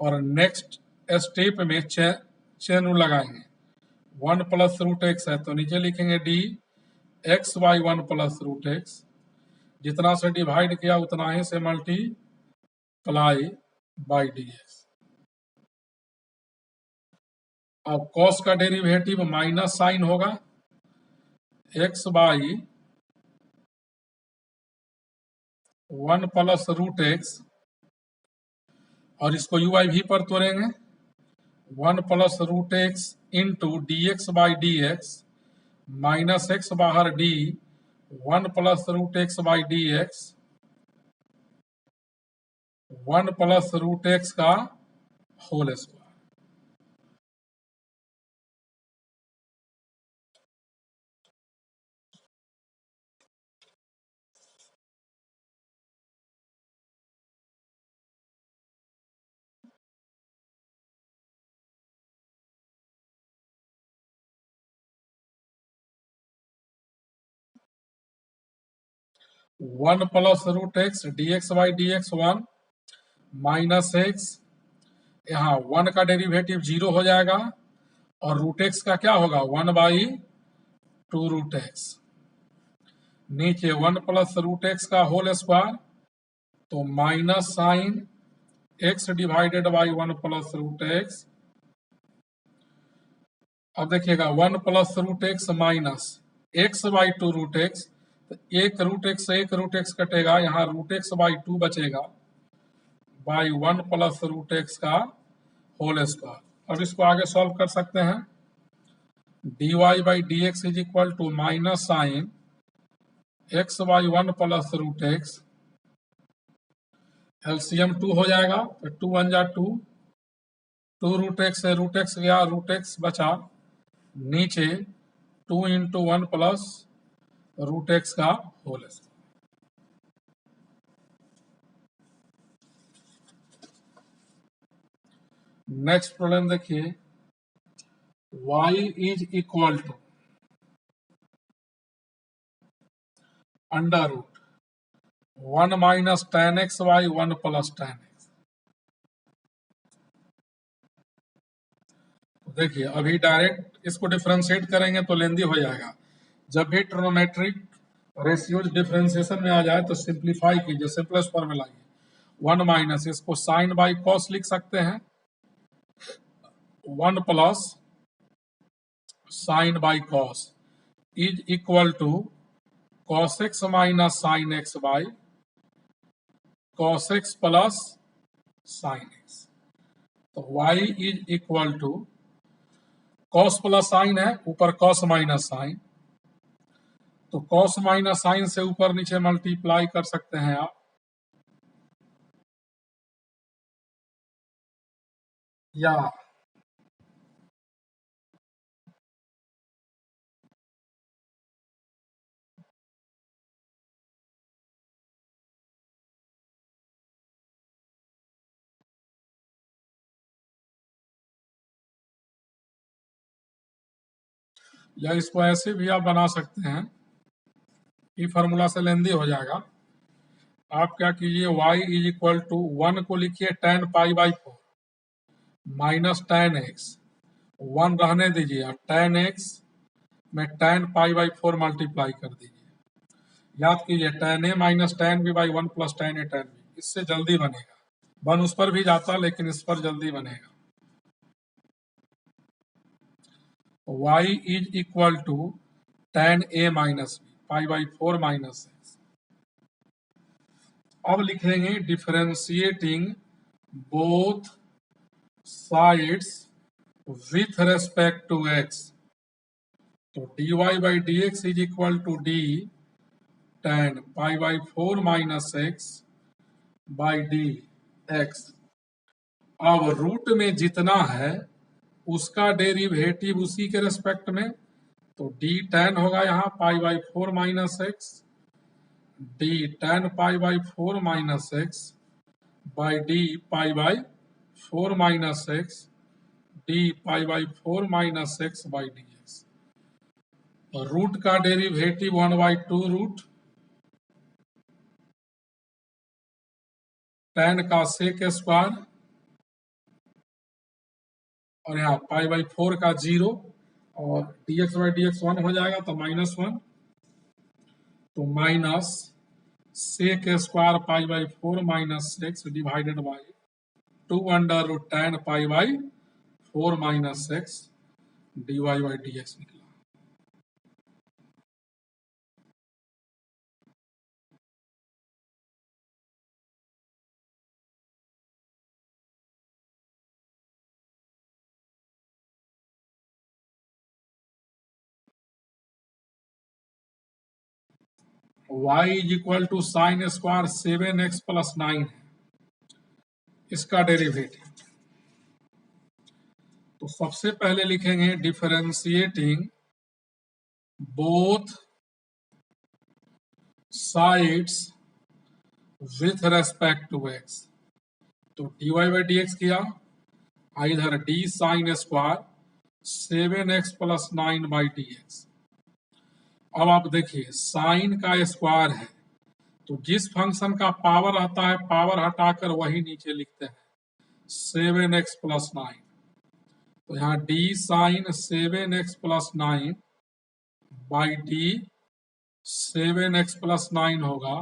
और नेक्स्ट स्टेप में चेन रूल लगाएंगे। 1 प्लस रूट x है तो नीचे लिखेंगे d x/1 plus root x, जितना से डिवाइड किया उतना ही से मल्टीप्लाई बाई dx। अब cos का डेरिवेटिव माइनस साइन होगा, x/1 प्लस रूट x, और इसको u/v पर तोड़ेंगे, 1 plus root x into dx/dx minus x बाहर d 1 plus root x/dx 1 plus root x का whole square. 1 plus root x dx/dx 1 minus x, यहाँ 1 का डेरिवेटिव 0 हो जाएगा और रूट x का क्या होगा 1/2 रूट x। नीचे 1 प्लस रूट एक्स का होल स्क्वायर, तो minus sine x divided by 1 plus root x. अब देखिएगा 1 plus root x minus x by 2 root x, तो एक रूट एक्स कटेगा, यहाँ रूट एक्स बाई 2 बचेगा बाई 1 प्लस रूट एक्स का होल स्क्वायर। अब इसको आगे सॉल्व कर सकते हैं। dy by d x is equal to minus sine x by 1 plus root x, LCM 2 हो जाएगा, तो 2 1 जा 2, 2 रूट एक्स से रूट एक्स गया, रूट एक्स बचा, नीचे 2 इंटू 1 प्लस रूट एक्स का होल स्क्वायर। नेक्स्ट प्रॉब्लम देखिए, y is equal to under root 1 minus ten x by 1 plus ten x. देखिए अभी डायरेक्ट इसको डिफरेंशिएट करेंगे तो लेंदी हो जाएगा। जब भी ट्रिग्नोमेट्रिक रेशियोज डिफरेंशिएशन में आ जाए तो सिंप्लीफाई कीजिए, सिंपलेस्ट फॉर्म में लाइए। 1 माइनस, इसको साइन बाई कॉस लिख सकते हैं, 1 plus sine by cos is equal to cos x minus sine x by cos x plus sine x. तो y is equal to cos plus sine है, ऊपर cos minus sine, तो cos minus sine से ऊपर नीचे multiply कर सकते हैं आप, या इसको ऐसे भी आप बना सकते हैं, ई फार्मूला से लेंदी हो जाएगा। आप क्या कीजिए, y इज इक्वल टू 1 को लिखिए tan pi by 4 minus tan x, 1 रहने दीजिए और tan x में tan पाई बाई 4 मल्टीप्लाई कर दीजिए। याद कीजिए tan a minus tan b by 1 plus tan a tan b, इससे जल्दी बनेगा। बन उस पर भी जाता लेकिन इस पर जल्दी बनेगा। y is equal to tan a minus b pi by 4 minus x। अब लिखेंगे differentiating both sides with respect to x, तो dy by d x is equal to d tan pi by 4 minus x by d x. अब root में जितना है उसका derivative उसी के रेस्पेक्ट में, तो डी tan होगा यहाँ pi by 4 minus x, d tan pi by 4 minus x by d pi by 4 minus x d pi by 4 minus x by d x. Root का डेरिवेटिव 1 बाई 2 रूट tan का sec square, और यहाँ pi by 4 का 0, और dx by d x 1 हो जाएगा तो -1, तो minus sec square pi by 4 minus x divided by 2 under root tan pi by 4 minus x d y by d x निकला। y is equal to sine square 7x plus 9 है, इसका derivative. तो सबसे पहले लिखेंगे differentiating both sides with respect to x, तो dy by d x किया, इधर d sine square 7x plus 9 by d x. अब आप देखिए साइन का स्क्वायर है, तो जिस फंक्शन का पावर आता है पावर हटाकर वही नीचे लिखते हैं, 7x प्लस 9, तो यहाँ d sine 7x plus 9 by d 7x+9 होगा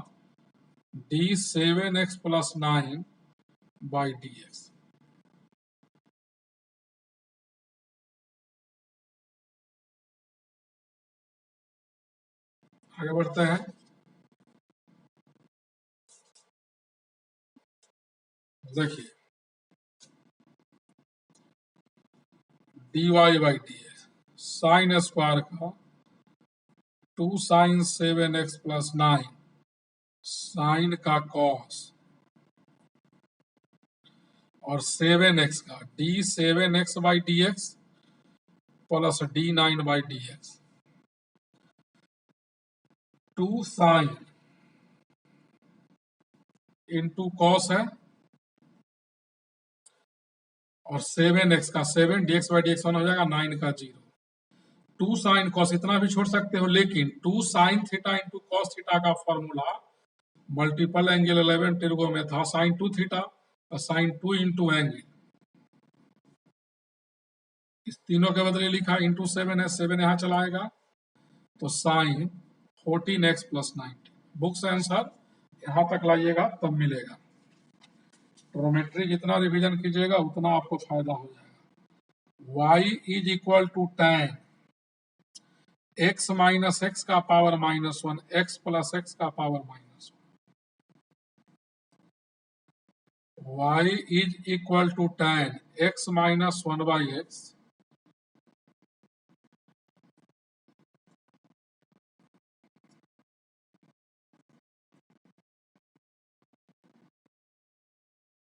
d7x+9/dx। आगे बढ़ते हैं। देखिए dy/dx साइन स्क्वायर का 2 sin 7x+9 साइन का कॉस और 7x का d7x/dx plus d9/dx। 2 sin into cos है और 7x का 7 dx/dx 1 हो जाएगा 9 का 0। 2 sin cos इतना भी छोड़ सकते हो, लेकिन 2 sin theta into cos theta का फॉर्मूला मल्टीपल एंगल 11 टिर्गो में था sin 2 थीटा और sin 2 इंटू एंगल, इस तीनों के बदले लिखा इंटू 7 है, 7 यहाँ चलाएगा तो sin 14x+90। बुक्स आंसर यहाँ तक लाइएगा तब मिलेगा। ट्रोमेट्री जितना रिवीजन कीजिएगा उतना आपको फायदा हो जाएगा। y is equal to tan x minus x का पावर -1 x प्लस एक्स का power -1। y is equal to tan x minus 1/x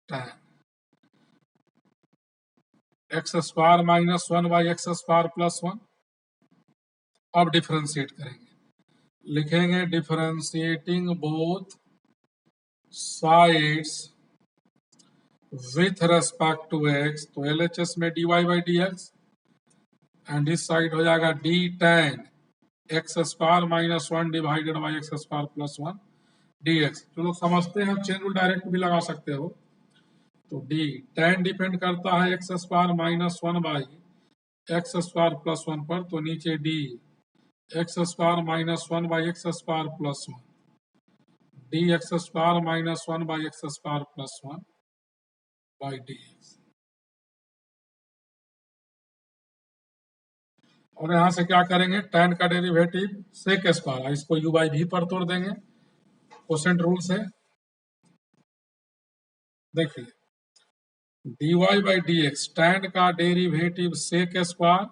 tan x² minus 1/x² plus 1। अब डिफरेंशिएट करेंगे, लिखेंगे differentiating both sides with respect to x, तो LHS में dy/dx and इस side हो जाएगा d tan x² minus 1 divided by x² plus 1 dx। जो लोग समझते हैं चेन रूल डायरेक्ट भी लगा सकते हो। तो d tan डिपेंड करता है x² minus 1 by x² plus 1 पर, तो नीचे d x² minus 1 by x² plus 1 dx² minus 1 by x² plus 1 by dx। और यहां से क्या करेंगे, tan का डेरिवेटिव sec स्क्वायर, इसको u/v पर तोड़ देंगे कोसेंट रूल से। देखिए dy/dx tan का derivative sec square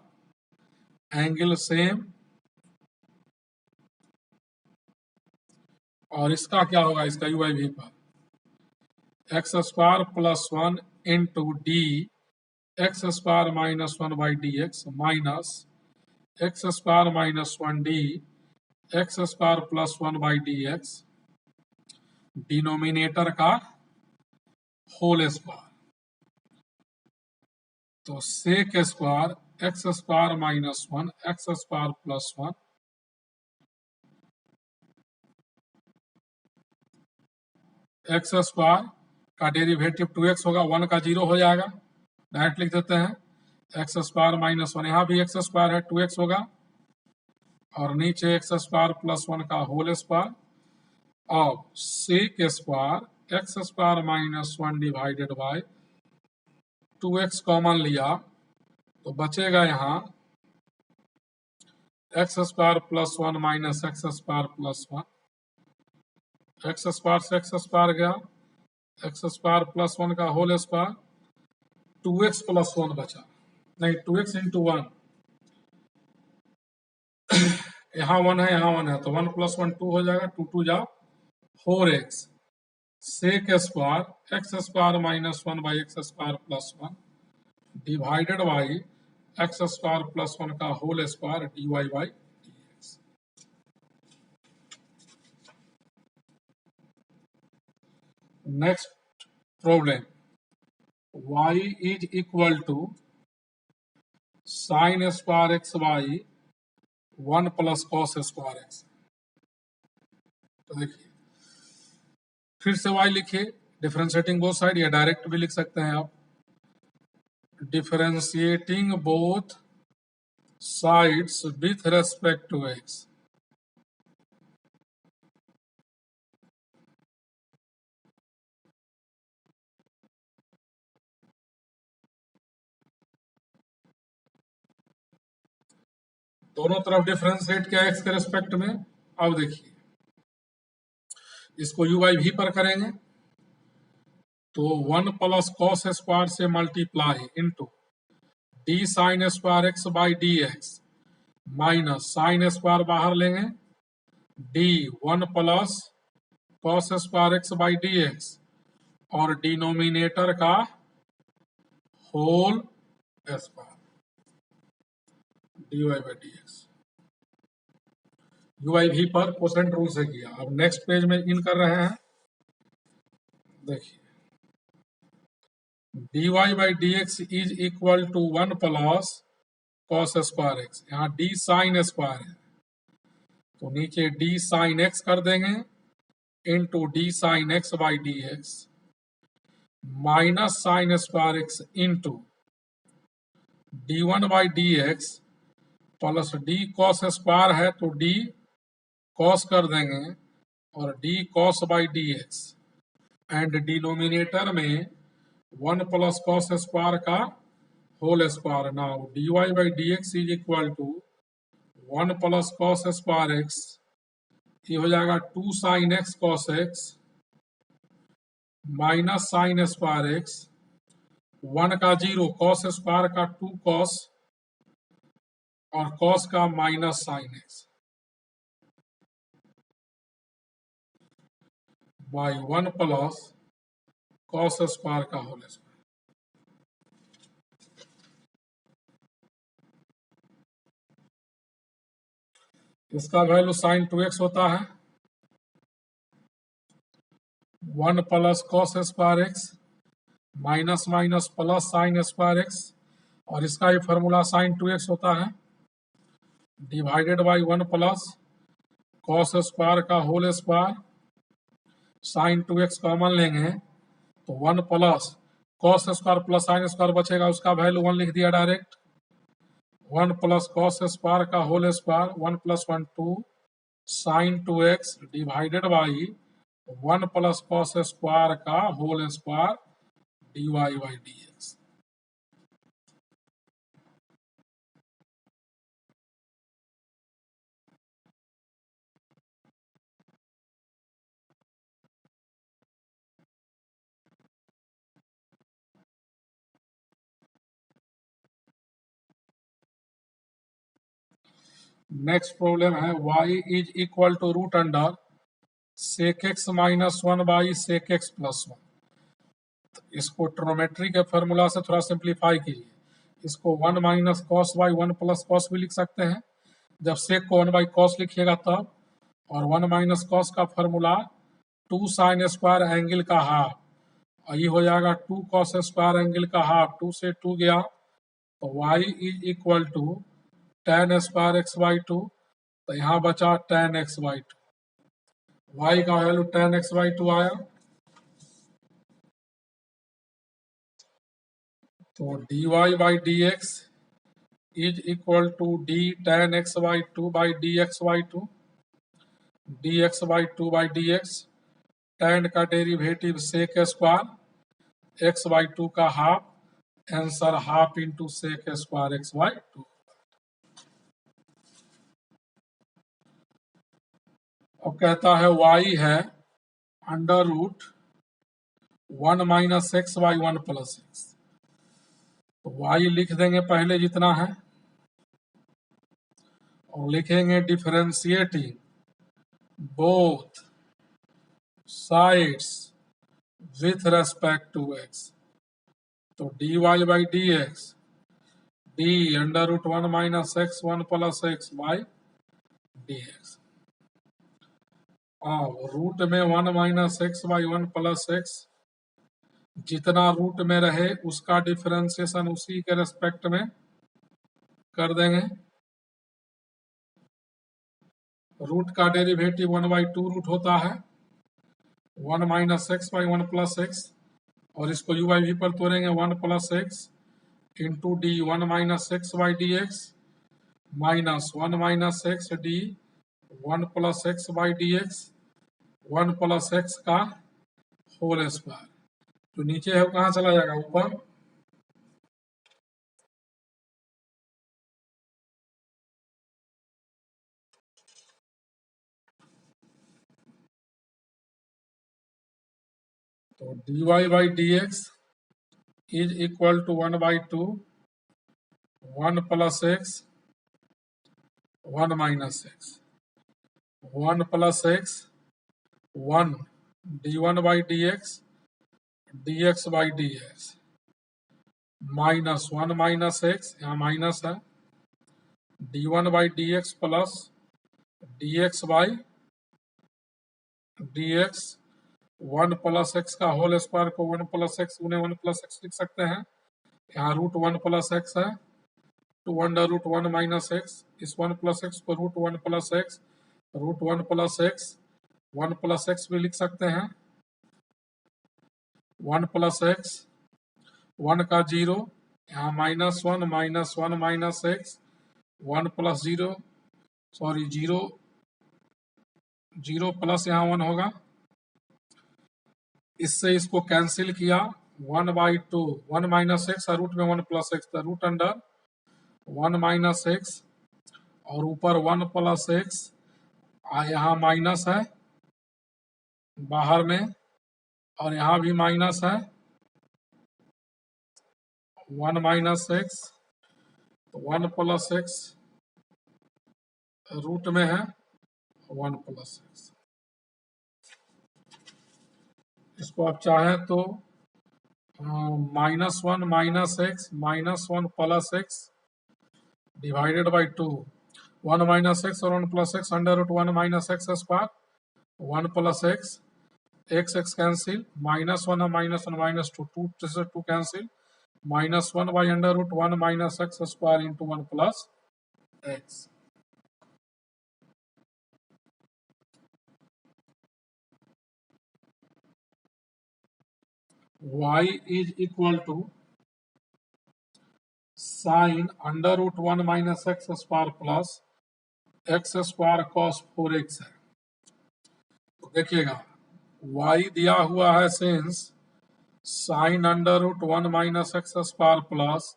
angle same, और इसका क्या होगा, इसका u/v पर x² plus 1 into d x² minus 1/dx minus x² minus 1d x² plus 1/dx denominator का होल स्क्वायर। तो सेक square x² minus 1 x² plus 1 x² का डेरिवेटिव 2x होगा, 1 का 0 हो जाएगा, डायरेक्ट लिख देते हैं x² माइनस 1, यहाँ भी x² है 2x होगा, और नीचे x² प्लस 1 का होल स्क्वायर। अब sec square x² minus 1 divided by 2x common लिया तो बचेगा यहाँ x² plus 1 minus x² plus 1, x² से x² गया, x² प्लस 1 का होल स्क्वायर, 2x प्लस 1 बचा, नहीं 2x इंटू 1, यहाँ 1 है यहाँ 1 है तो 1 प्लस 1 2 हो जाएगा, 2 2 जा 4x sec square x² minus 1 by x² plus 1 divided by x² plus 1 का whole square dy/dx। Next problem, y is equal to sine square x by 1 plus cos square x। तो देखिए फिर से y लिखिए, differentiating both side, या direct भी लिख सकते हैं आप, differentiating both sides with respect to x। दोनों तरफ डिफरेंशिएट किया एक्स के रेस्पेक्ट में। अब देखिए इसको यू बाई वी पर करेंगे तो 1 प्लस कॉस स्क्वायर से multiply into d sine square x by d x minus sine square बाहर लेंगे d 1 plus cos square x by d x और डिनोमिनेटर का whole square d y by d x. U by v पर quotient rule से किया। अब next page में इन कर रहे हैं, देखिए d y by d x is equal to 1 plus cos square x, यहाँ डी साइन स्क्वायर है तो नीचे डी साइन एक्स कर देंगे into d sine x by d x minus sine square x into d one by d x plus d cos square है तो d cos कर देंगे और d cos by d x and denominator में 1 plus cos square का whole square. Now d y by d x is equal to 1 plus cos square x, ये हो जाएगा 2 sine x cos x minus sine square x 1 का 0 cos square का 2 cos और cos का minus sine x by 1 plus cos square का whole square. इसका value sine 2x होता है 1 plus cos square x minus minus plus sine square x और इसका ये फॉर्मूला साइन 2x होता है divided by 1 plus cos square का whole square. Sine 2x common लेंगे तो 1 plus cos square plus sine square बचेगा, उसका वैल्यू 1 लिख दिया डायरेक्ट। 1 प्लस कॉस स्क्वायर का whole square 1 plus 1 2 sine 2x divided by 1 plus cos square का whole square d y by d x. Next problem है y is equal to root under sec x minus 1 by sec x plus 1। इसको trigonometry के formula से थोड़ा simplify कीजिए। इसको 1 minus cos by 1 plus cos भी लिख सकते हैं जब सेक को 1 बाई कॉस लिखिएगा तब, और 1 माइनस कॉस का फॉर्मूला 2 साइन स्क्वायर एंगल का हाफ, और ये हो जाएगा 2 कॉस स्क्वायर एंगल का हाफ, 2 से 2 गया तो y is equal to tan square x by 2, तो यहाँ बचा tan x बाई 2, y का वैल्यू tan x बाई 2 आया। तो d y by d x is equal to d tan x by 2 by d x by 2, d x by 2 by d x, tan का derivative sec square x by 2 का half, answer half into sec square x by 2। अब कहता है y है under root 1 minus x by 1 plus x, तो y लिख देंगे पहले जितना है और लिखेंगे differentiating both sides with respect to x, तो d y by d x d under root 1 minus x 1 plus x by d x. Root में 1 minus x by 1 plus x, जितना रूट में रहे उसका डिफरेंशिएशन उसी के रेस्पेक्ट में कर देंगे। रूट का डेरिवेटिव 1 बाई 2 रूट होता है 1 minus x by 1 plus x, और इसको यू बाई वी पर तोड़ेंगे 1 plus x into D 1 minus x by d x minus 1 minus x D 1 plus x by d x 1 plus x का whole square. जो नीचे है वो कहाँ चला जाएगा, ऊपर। dy by dx is equal to 1/2 1 plus x 1 minus x 1 plus x 1 d1 by dx dx by dx minus 1 minus x, यहाँ माइनस है, d1 by d x plus dx by dx 1 plus x का whole square को 1 plus x गुने 1 plus x लिख सकते हैं। यहाँ root 1 plus x है, two under root 1 minus x, इस 1 प्लस एक्स को root 1 plus x, root 1 plus x 1 plus x भी लिख सकते हैं। 1 प्लस एक्स 1 का 0, यहाँ minus 1 minus x 1 plus 0, sorry 0 0 plus यहाँ 1 होगा। इससे इसको कैंसिल किया, 1/2 1 माइनस एक्स और रूट में 1 प्लस एक्स था, रूट अंडर 1 माइनस एक्स और ऊपर 1 प्लस एक्स, यहाँ माइनस है बाहर में और यहाँ भी माइनस है, 1 माइनस एक्स तो 1 प्लस एक्स रूट में है 1 प्लस एक्स। इसको आप चाहें तो -1 minus x -1 plus x divided by 2, 1 minus x और 1 plus x under root 1 minus x square 1 plus x, x x cancel, -1 -1 -2 2 cancel, -1 by under root 1 minus x square into 1 plus x. y is equal to sine under root 1 minus x square plus x square cos 4x है। तो देखिएगा y दिया हुआ है since sine under root 1 minus x square plus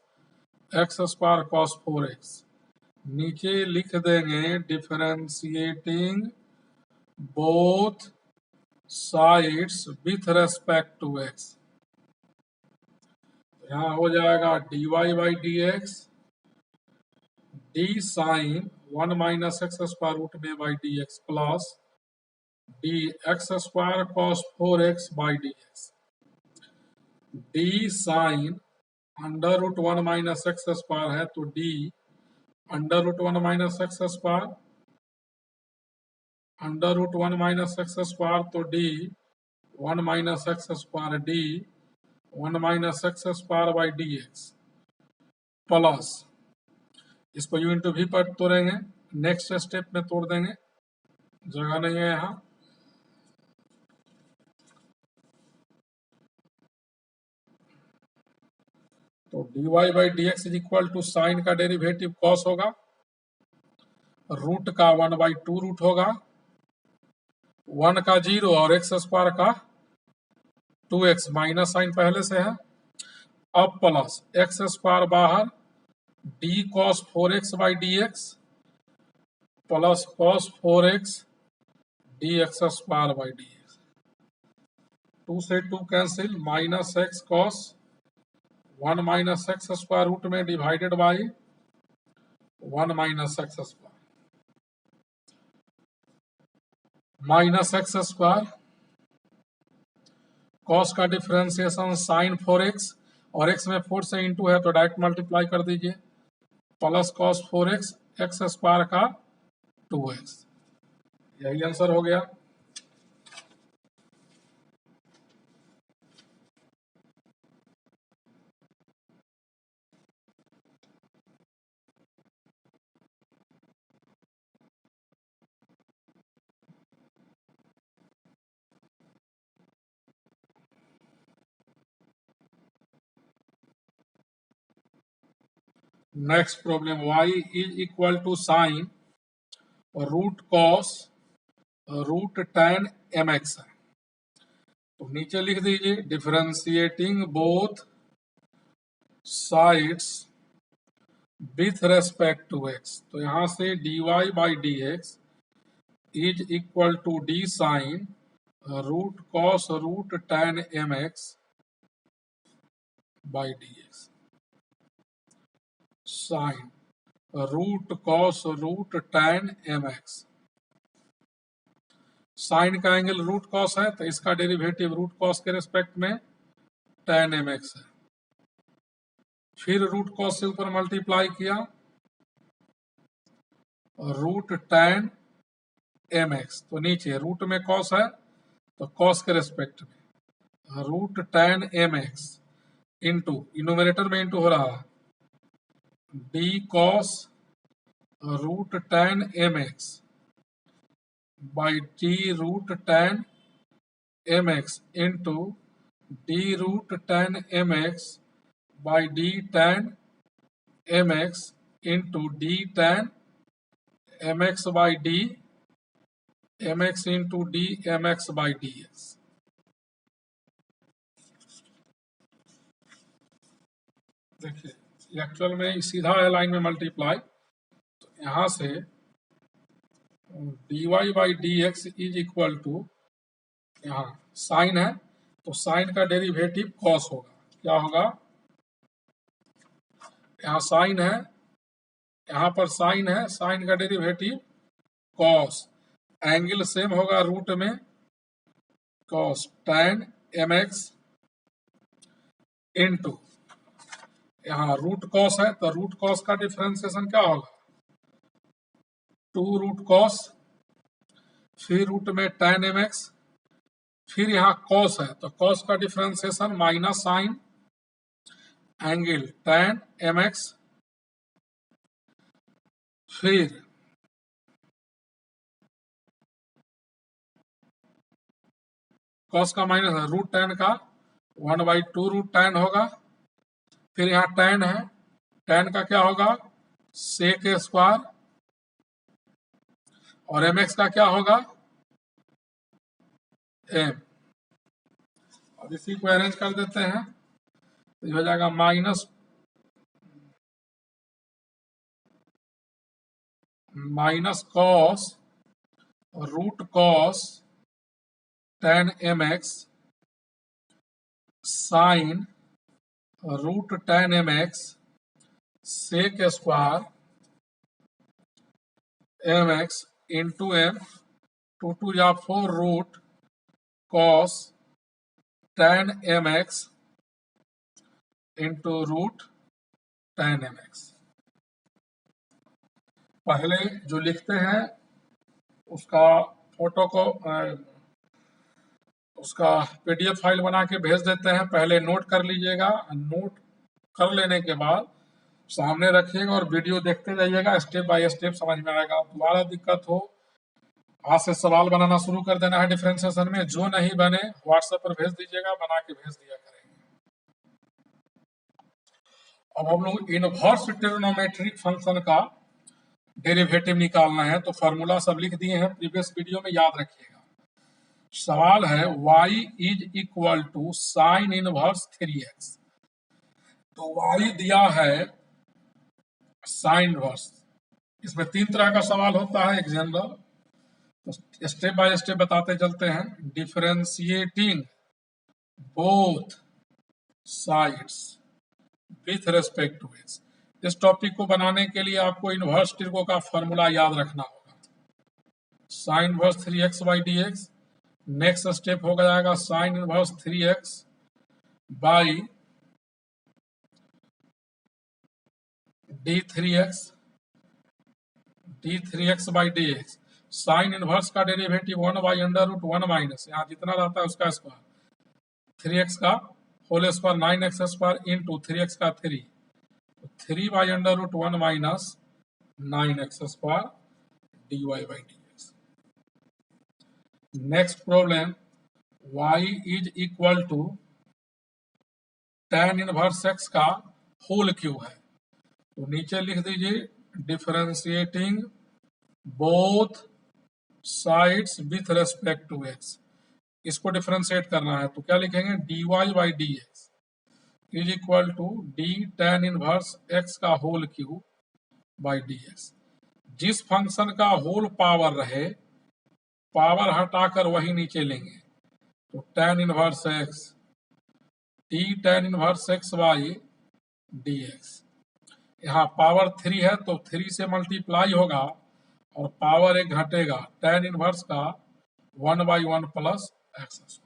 x square cos 4x, नीचे लिख देंगे differentiating both sides with respect to x। यहाँ हो जाएगा dy by d x d sine 1 minus x square root में by d x plus d x square cos 4x by d x, d sine under root 1 minus x square है तो d under root 1 minus x square, under root 1 minus x square तो D 1 minus x square D 1 minus x square by d x plus, इसको you into भी पर तोड़ेंगे, next step में तोड़ देंगे, जगह नहीं है यहाँ। तो dy by d x is equal to sine का डेरिवेटिव कॉस होगा, रूट का 1/2 रूट होगा, 1 का 0 और एक्स स्क्वायर का 2x, माइनस साइन पहले से है, अब प्लस एक्स स्क्वायर बाहर d cos 4x by d x plus cos 4x d x square by d x, 2 से 2 cancel, minus x cos 1 minus x square root में divided by 1 minus x square minus x square, cos का differentiation sine 4x और x में 4 से into है तो direct multiply कर दीजिए, plus cos 4x x square का 2x, यही आंसर हो गया। Next problem, y is equal to sine root cos root tan mx है, तो नीचे लिख दीजिए differentiating both sides with respect to x, तो यहां से dy by d x is equal to d sine root cos root tan mx by d x, sine root cos root tan mx। Sine का angle root cos है तो इसका derivative root cos के respect में tan mx है। फिर root cos से ऊपर मल्टीप्लाई किया, रूट tan mx, तो नीचे रूट में कॉस है तो कॉस के रेस्पेक्ट में root tan mx into, denominator में इंटू हो रहा है, d cos root tan mx by d root tan mx into d root tan mx by d tan mx into d tan mx by d mx into d mx by d x. देखिए actual में सीधा है line में multiply, तो यहां से dy by d x is equal to, यहाँ sine है तो साइन का डेरिवेटिव कॉस होगा, क्या होगा, यहाँ साइन है, यहाँ पर साइन है, साइन का डेरिवेटिव कॉस, एंगल सेम होगा रूट में, कॉस tan mx इंटू, यहाँ रूट कॉस है तो रूट कॉस का डिफरेंशिएशन क्या होगा, 2 रूट कॉस, फिर रूट में tan mx, फिर यहाँ कॉस है तो कॉस का differentiation minus sign angle tan mx, फिर कॉस का माइनस है रूट tan का 1/2 रूट tan होगा, फिर यहाँ tan है, tan का क्या होगा sec स्क्वायर, और mx का क्या होगा m। अब इसी को अरेंज कर देते हैं तो ये हो जाएगा minus cos root cos tan mx sine root tan mx sec square mx into m, 2 या 4 root cos tan mx into root tan mx। पहले जो लिखते हैं उसका फोटो को उसका पीडीएफ फाइल बना के भेज देते हैं, पहले नोट कर लीजिएगा, नोट कर लेने के बाद सामने रखिएगा और वीडियो देखते जाइएगा, स्टेप बाय स्टेप समझ में आएगा। दोबारा दिक्कत हो आज से सवाल बनाना शुरू कर देना है डिफरेंशिएशन में, जो नहीं बने व्हाट्सएप पर भेज दीजिएगा, बना के भेज दिया करेंगे। अब हम लोग इनवर्स ट्रिग्नोमेट्रिक फंक्शन का डेरिवेटिव निकालना है, तो फॉर्मूला सब लिख दिए हैं प्रीवियस वीडियो में, याद रखिएगा। सवाल है y is equal to sine inverse 3x, तो y दिया है साइन इनवर्स, इसमें 3 तरह का सवाल होता है एक जनरल, तो स्टेप बाय स्टेप बताते चलते हैं। Differentiating both sides with respect to x, इस टॉपिक को बनाने के लिए आपको इनवर्स ट्रिगो का फॉर्मूला याद रखना होगा, sign inverse 3x by d x. Next step हो जाएगा sign inverse 3x by d3x by d x. Sine inverse का डेरिवेटिव 1/√1 माइनस, यहाँ जितना रहता है उसका स्क्वायर, 3x का whole square 9x square into 3x का 3, 3/√1 minus 9x square dy by d x. Next problem, y is equal to tan inverse x का whole cube है, तो नीचे लिख दीजिए differentiating both sides with respect to x, इसको differentiate करना है तो क्या लिखेंगे dy by d x is equal to d tan inverse x का whole cube by d x. जिस फंक्शन का होल पावर रहे, पावर हटाकर वही नीचे लेंगे, तो tan inverse x t tan inverse x by dx। यहाँ पावर 3 है तो 3 से मल्टीप्लाई होगा और पावर 1 घटेगा, tan इनवर्स का 1/1 प्लस x।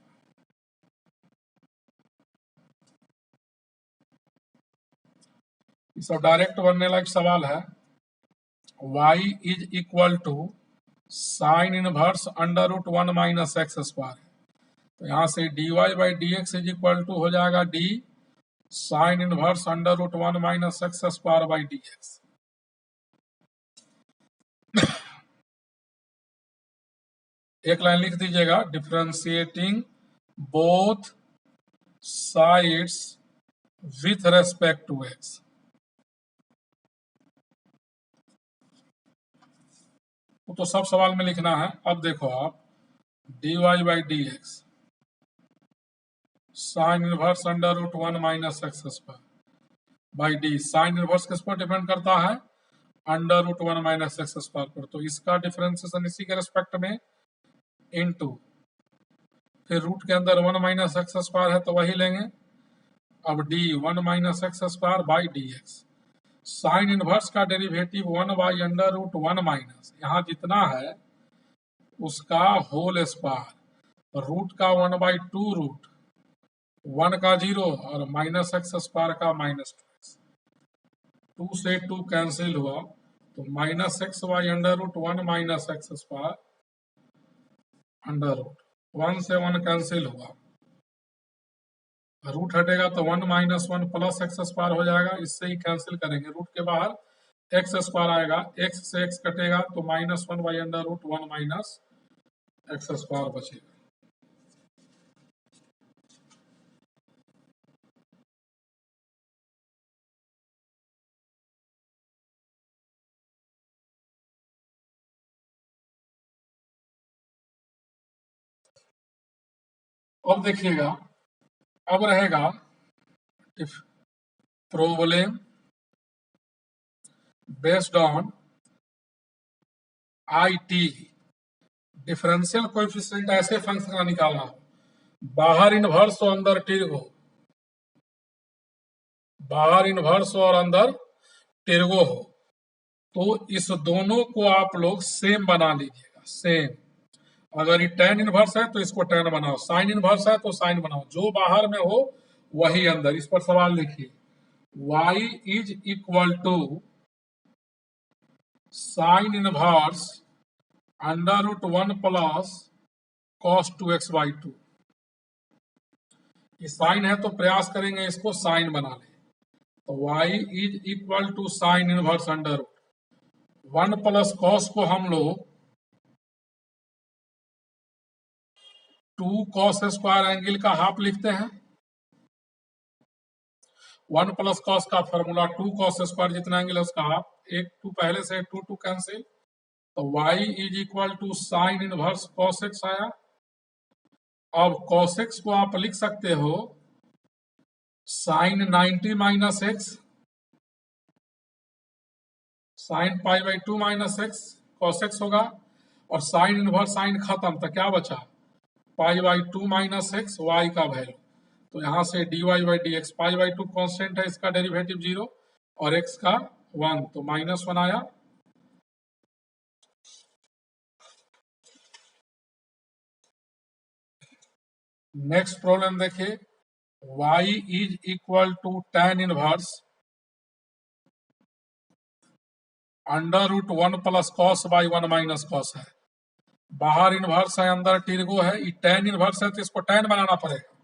ये सब डायरेक्ट बनने लायक सवाल है। y is equal to sine inverse under root 1 minus x square. तो यहाँ से dy by d x is equal to हो जाएगा d sine inverse under root 1 minus x square by d x. एक लाइन लिख दीजिएगा, differentiating both sides with respect to x. तो सब सवाल में लिखना है। अब देखो आप, dy by d x sine inverse under root 1 minus x square by d, sine inverse किस पर डिपेंड करता है, under root 1 minus x square पर। तो इसका डिफरेंशिएशन इसी के रेस्पेक्ट में इनटू, फिर रूट के अंदर 1 माइनस एक्स स्क्वायर है तो वही लेंगे। अब d 1 minus x square by d x, sine inverse का derivative 1 by under root 1 minus, यहाँ जितना है उसका होल स्क्वायर, रूट का 1/2 रूट, 1 का 0 और माइनस एक्स स्क्वायर का -2x। 2 से 2 कैंसिल हुआ तो minus x by under root 1 minus x square under root, 1 से 1 कैंसिल हुआ, रूट हटेगा तो 1 माइनस 1 प्लस एक्स स्क्वायर हो जाएगा। इससे ही कैंसिल करेंगे, रूट के बाहर एक्स स्क्वायर आएगा, एक्स से एक्स कटेगा तो -1 by under root 1 minus x square बचेगा। अब देखिएगा, अब रहेगा problem based on IT, differential coefficient ऐसे फंक्शन का निकालना, बाहर इनवर्स और अंदर टिर्गो, बाहर इनवर्स और अंदर टिर्गो हो, तो इस दोनों को आप लोग सेम बना लीजिएगा, सेम। अगर ये tan इनवर्स है तो इसको tan बनाओ, साइन इनवर्स है तो साइन बनाओ, जो बाहर में हो वही अंदर। इस पर सवाल लिखिए, y is equal to sine inverse under root 1 plus cos 2x by 2। ये साइन है तो प्रयास करेंगे इसको साइन बना ले। तो y is equal to sine inverse under root 1 plus cos को हम लोग 2 कॉस स्क्वायर एंगल का हाफ लिखते हैं। 1 प्लस कॉस का फॉर्मूला 2 कॉस स्क्वायर जितना एंगल है उसका हाफ, एक 2 पहले से 2 कैंसिल, तो y is equal to sine inverse cos x आया। अब कॉस एक्स को आप लिख सकते हो sine 90 minus x, sine pi by 2 minus x cos x होगा, और साइन इनवर्स साइन खत्म तो क्या बचा, pi by 2 minus x y का वैल्यू। तो यहां से dy by d x, pi by 2 constant है, इसका डेरिवेटिव 0 और x का 1 तो -1 आया। नेक्स्ट प्रॉब्लम देखिए, y is equal to tan inverse under root 1 plus cos by 1 minus cos है, बाहर इनवर्स है अंदर टिर्गो है, ये tan इनवर्स है तो इसको tan बनाना पड़ेगा।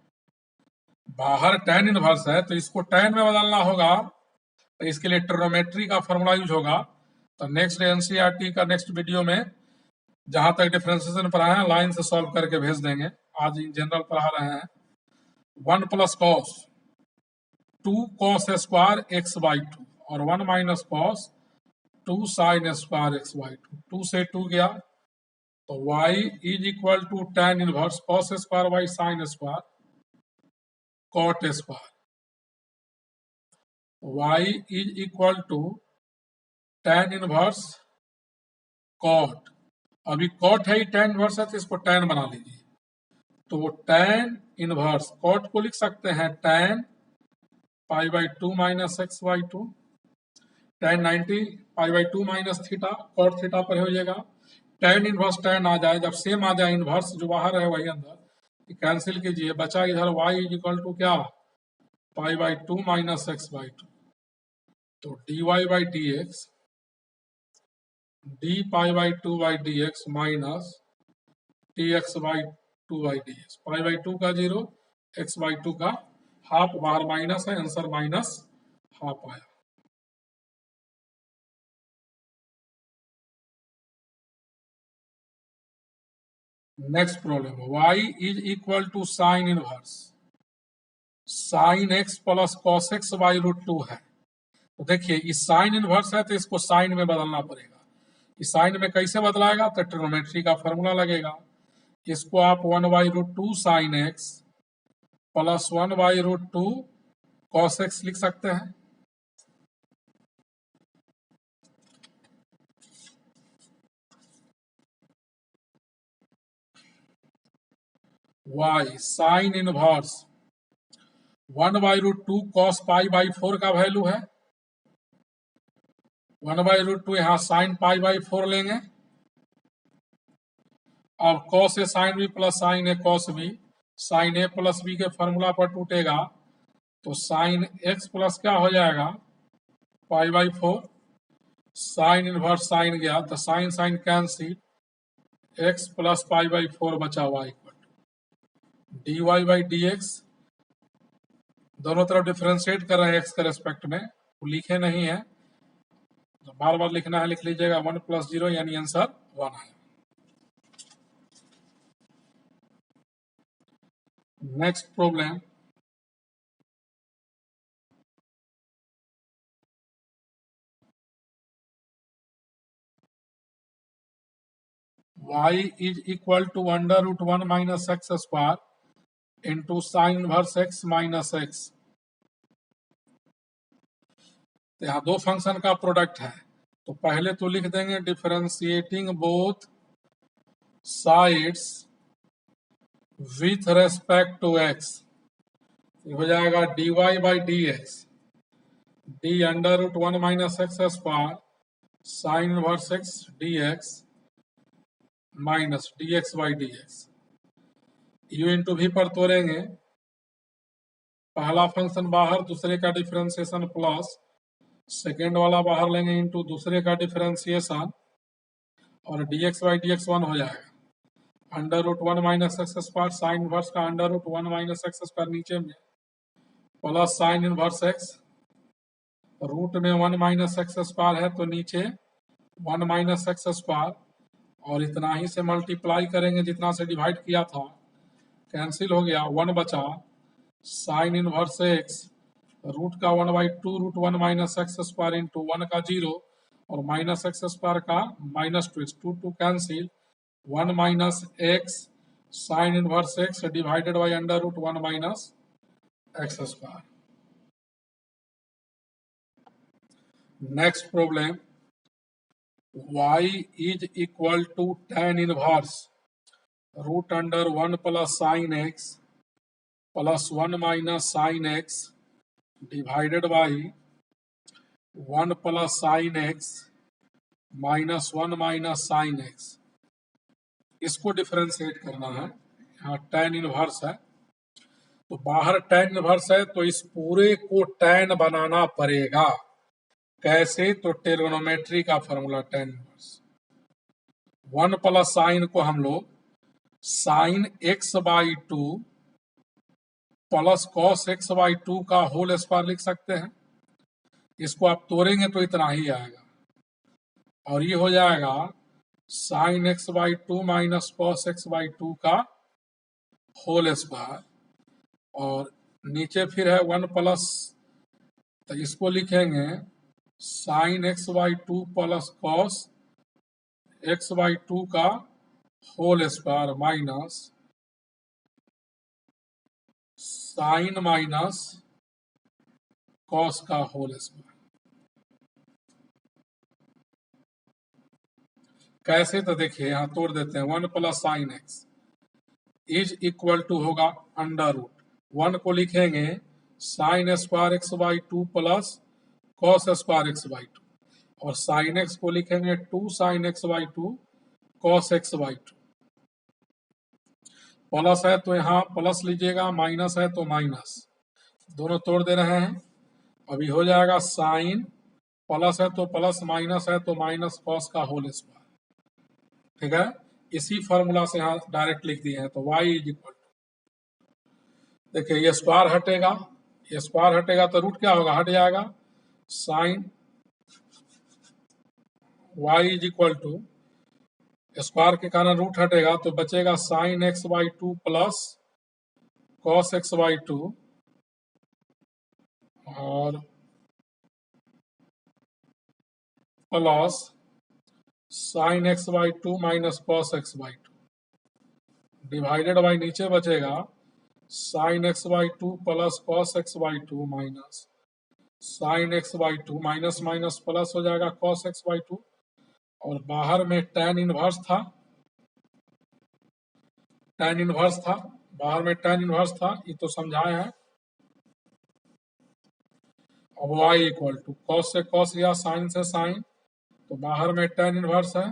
बाहर tan इनवर्स है तो इसको tan में बदलना होगा, तो इसके लिए ट्रिग्नोमेट्री का फॉर्मूला यूज होगा। तो नेक्स्ट एनसीईआरटी का नेक्स्ट वीडियो में जहां तक डिफरेंशिएशन पढ़ाए हैं लाइन से सॉल्व करके भेज देंगे, आज इन जनरल पढ़ा रहे हैं। 1 plus cos 2 cos square x by 2 और 1 minus cos 2 sine square x by 2, 2 से 2 गया तो y is equal to tan inverse cos square by sine square cot square, y is equal to tan inverse cot, अभी cot है ही tan inverse है तो इसको tan बना लीजिए, तो tan इनवर्स कॉट को लिख सकते हैं tan pi by 2 minus x by 2, tan 90 pi by 2 minus theta, cot theta पर हो जाएगा। tan इनवर्स tan आ जाए, जब सेम आ जाए इनवर्स जो बाहर है वही अंदर, कैंसिल कीजिए, बचा इधर y इज इक्वल टू क्या, पाई बाई 2 माइनस एक्स बाई 2। तो dy by d x, d pi by 2 by d x minus T x by 2 by d x, pi by 2 का 0, एक्स बाई 2 का हाफ, बाहर minus है, answer minus half आया। Next problem, y is equal to sine inverse sine x plus cos x by root 2 है। तो देखिए इस sign inverse है तो इसको साइन में बदलना पड़ेगा। इस साइन में कैसे बदलाएगा, तो ट्रिग्नोमेट्री का फॉर्मूला लगेगा। इसको आप 1 by root 2 sine x plus 1 by root 2 cos x लिख सकते हैं। y sine inverse 1 by root 2 cos pi by 4 का वैल्यू है, 1 बाई रूट 2 यहाँ साइन पाई बाई 4 लेंगे। अब cos a sine b plus sine a cos b, sine a plus b के formula पर टूटेगा, तो साइन एक्स प्लस क्या हो जाएगा, pi by 4, sine inverse sine गया तो sine sine cancel, x plus pi by 4 बचा हुआ equal d y by d x, दोनों तरफ डिफ्रेंशिएट कर रहे हैं एक्स के रेस्पेक्ट में, तो लिखे नहीं है तो बार बार लिखना है, लिख लीजिएगा 1 प्लस 0 यानी आंसर 1 है। Next problem, y is equal to under root 1 minus x square into sine inverse x minus x. यहाँ दो फंक्शन का प्रोडक्ट है, तो पहले तो लिख देंगे differentiating both sides with respect to x, हो जाएगा dy by d x, d under root 1 minus x square sine inverse x d x minus d x by d x. U into भी पर तोड़ेंगे, पहला फंक्शन बाहर, दूसरे का differentiation plus, second वाला बाहर लेंगे इंटू दूसरे का डिफरेंशिएशन, और d x by d x 1 हो जाएगा। Under root 1 minus x square sine inverse का under root 1 minus x square नीचे में plus sine inverse x, root में 1 माइनस एक्स स्क्वायर है तो नीचे 1 माइनस एक्स स्क्वायर, और इतना ही से मल्टीप्लाई करेंगे जितना से डिवाइड किया था, कैंसिल हो गया, 1 बचा, साइन इनवर्स एक्स रूट का 1 by 2 root 1 minus x square into 1 का 0 और माइनस एक्स स्क्वायर का minus 2 x, 2 cancel, 1 minus x sine inverse x divided by under root 1 minus x square. Next problem, y is equal to tan inverse root under 1 plus sine x plus 1 minus sine x divided by 1 plus sine x minus 1 minus sine x. इसको differentiate करना है, यहाँ tan inverse है तो बाहर tan inverse है तो इस पूरे को tan बनाना पड़ेगा। कैसे, तो ट्रिग्नोमेट्री का formula tan inverse, 1 plus sign को हम लोग sign x by 2 plus cos x by 2 का होल स्क्वायर लिख सकते हैं। इसको आप तोड़ेंगे तो इतना ही आएगा, और ये हो जाएगा sign x by 2 minus cos x by 2 का होल स्क्वायर, और नीचे फिर है 1 प्लस, तो इसको लिखेंगे sine x by 2 plus cos x by 2 का whole square minus sine minus cos का होल स्क्वायर। कैसे, तो देखिए यहाँ तोड़ देते हैं, 1 plus sine x, is equal to होगा अंडर रूट 1 को लिखेंगे sine square x by 2 plus cos square x by 2, और साइन एक्स को लिखेंगे 2 sine x by 2 cos x by 2। Plus है तो यहाँ प्लस लीजिएगा, माइनस है तो माइनस, दोनों तोड़ दे रहे हैं। अभी हो जाएगा साइन, प्लस है तो प्लस, माइनस है तो माइनस कॉस का होल स्क्वायर। ठीक है, इसी फॉर्मूला से यहाँ डायरेक्ट लिख दिए हैं। तो y इज इक्वल टू, देखिए ये स्क्वायर हटेगा, ये स्क्वायर हटेगा तो रूट क्या होगा, हट जाएगा। Sine y is equal to, square के कारण रूट हटेगा तो बचेगा sine x by 2 plus cos x by 2 और plus sine x by 2 minus cos x by 2 divided by नीचे बचेगा sine x by 2 plus cos x by 2 minus sine x by 2, minus minus plus हो जाएगा cos x by 2, और बाहर में tan inverse था, tan inverse था, बाहर में tan इनवर्स था, ये तो समझाए हैं। अब y इक्वल टू, कॉस से कॉस गया, साइन से साइन, तो बाहर में tan इनवर्स है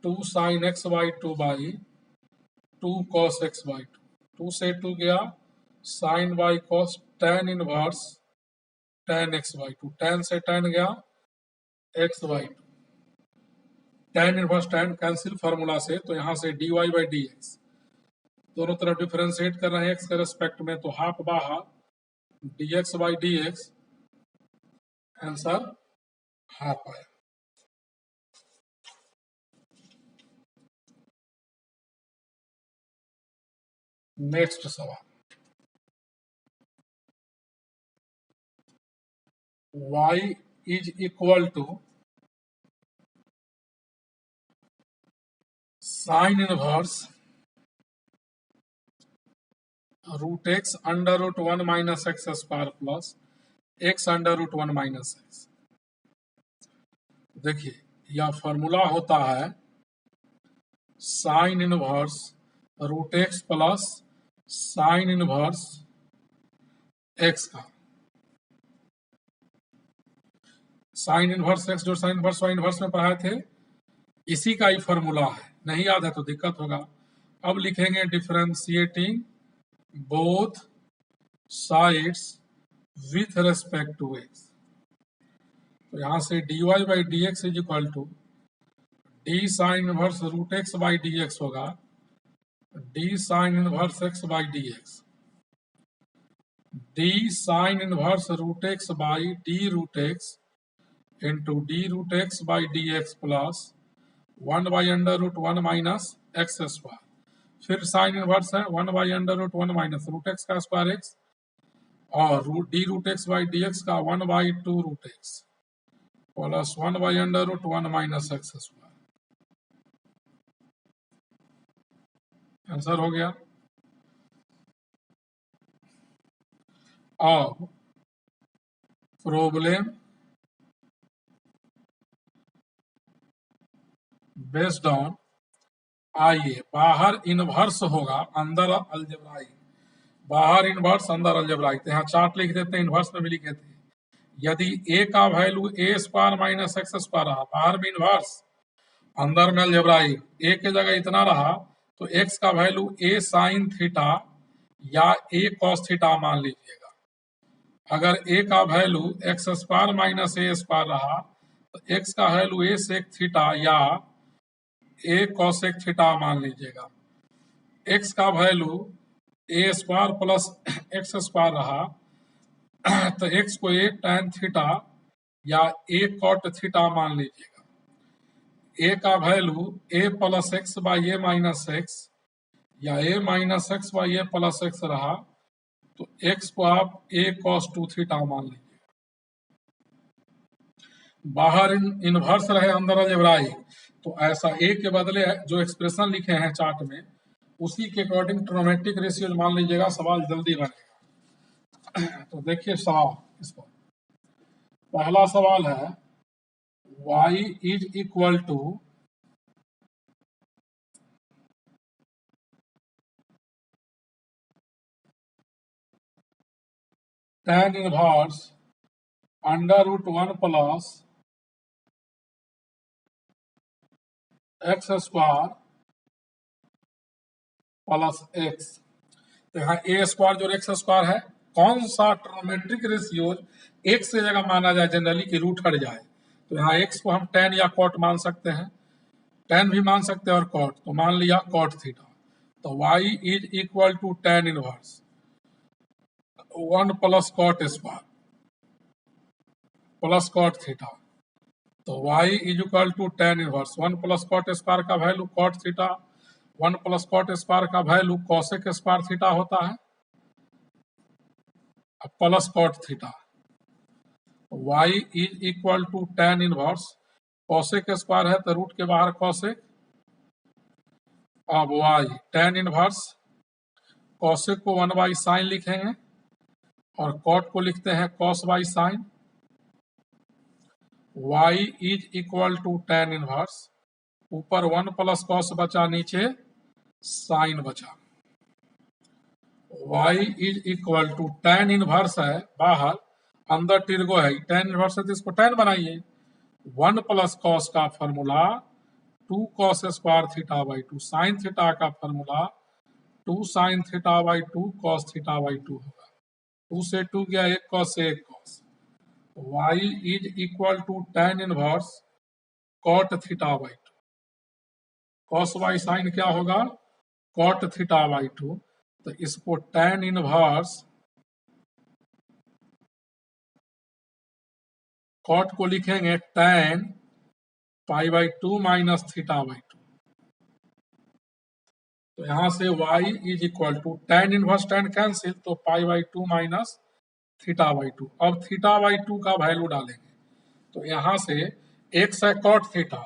2 sine x by 2 by 2 cos x by 2, 2 से 2 गया, sine by cos tan inverse tan x by 2, tan से tan गया x by 2, tan inverse tan cancel formula से, तो यहाँ से dy बाई डी एक्स, दोनों तरफ डिफरेंशिएट कर रहे हैं x के रेस्पेक्ट में, तो हाफ बाहर dx by d x, answer half आया। नेक्स्ट सवाल, y is equal to sine inverse root x under root 1 minus x square plus x under root 1 minus x. देखिए यह फॉर्मूला होता है sine inverse root x plus sine inverse x का, sine inverse x जो sine inverse y inverse में पढ़ाए थे, इसी का ही फॉर्मूला है। नहीं याद है तो दिक्कत होगा। अब लिखेंगे differentiating both sides with respect to x, तो यहां से dy by d x is equal to d sine inverse root x by d x होगा d sine inverse x by d x, d sine inverse root x by d root x into d root x by d x plus 1 by under root 1 minus x square, फिर sine inverse है 1 by under root 1 minus root x का square x, और d root x by d x का 1 by 2 root x plus 1 by under root 1 minus x square. Answer हो गया। अब problem based on, आइए बाहर इनवर्स होगा अंदर अलजेब्राइक, बाहर इनवर्स अंदर अलजेब्राइक, तो यहाँ चार्ट लिख देते हैं, इनवर्स में भी लिखे थे। यदि a का वैल्यू ए स्क्वायर माइनस एक्स स्क्वायर रहा, बाहर में इनवर्स अंदर में अलजेब्राइक, a के जगह इतना रहा, तो x का वैल्यू a साइन थीटा या a कॉस थीटा मान लीजिएगा। अगर a का वैल्यू एक्स स्क्वायर माइनस ए स्क्वायर रहा, तो x का वैल्यू a सेक थीटा या a कॉसेक थीटा मान लीजिएगा। x का value a square plus x square रहा, तो x को a tan थीटा या a कॉट थीटा मान लीजिएगा। a का value a plus x by A minus x या a minus x by a plus x रहा, तो x को आप a cos 2 थीटा मान लीजिएगा। बाहर इनवर्स रहे अंदर अलजेब्राइक, तो ऐसा a के बदले जो एक्सप्रेशन लिखे हैं चार्ट में, उसी के अकॉर्डिंग ट्रिग्नोमेट्रिक रेशियो मान लीजिएगा, सवाल जल्दी बनेगा। तो देखिए सवाल, इस पर पहला सवाल है y is equal to tan inverse under root 1 plus x square plus x. तो यहाँ ए स्क्वायर जो एक्स स्क्वायर है, कौन सा ट्रिग्नोमेट्रिक रेशियो एक से जगह माना जाए जनरली कि रूट हट जाए, तो यहाँ एक्स को हम tan या cot मान सकते हैं, tan भी मान सकते हैं और cot, तो मान लिया cot थीटा। तो y is equal to tan inverse 1 plus cot square plus cot theta. तो y is equal to tan inverse 1 plus cot square का value cot theta, 1 plus cot square का वैल्यू cosec स्क्वायर थीटा होता है plus cot theta. y is equal to tan inverse cosec square है तो root के बाहर cosec, अब y tan inverse cosec को 1 बाई साइन लिखेंगे और cot को लिखते हैं cos by sine. y is equal to tan inverse, ऊपर 1 प्लस cos बचा, नीचे साइन बचा। y is equal to tan inverse है बाहर, अंदर टिर्गो है, tan इनवर्स है तो इसको tan बनाइए। 1 प्लस cos का formula 2 cos square theta by 2, sine theta का formula 2 sine theta by 2 cos theta by 2 होगा। 2 से 2 गया, 1 cos से 1 cos। y is equal to tan inverse cot theta by 2, cos by sine क्या होगा cot theta by 2, तो इसको tan inverse cot को लिखेंगे tan pi by 2 minus theta by 2। तो यहां से y is equal to tan inverse tan cancel, तो pi by 2 minus theta by 2। अब थीटा बाई 2 का वैल्यू डालेंगे, तो यहां से x है cot थीटा,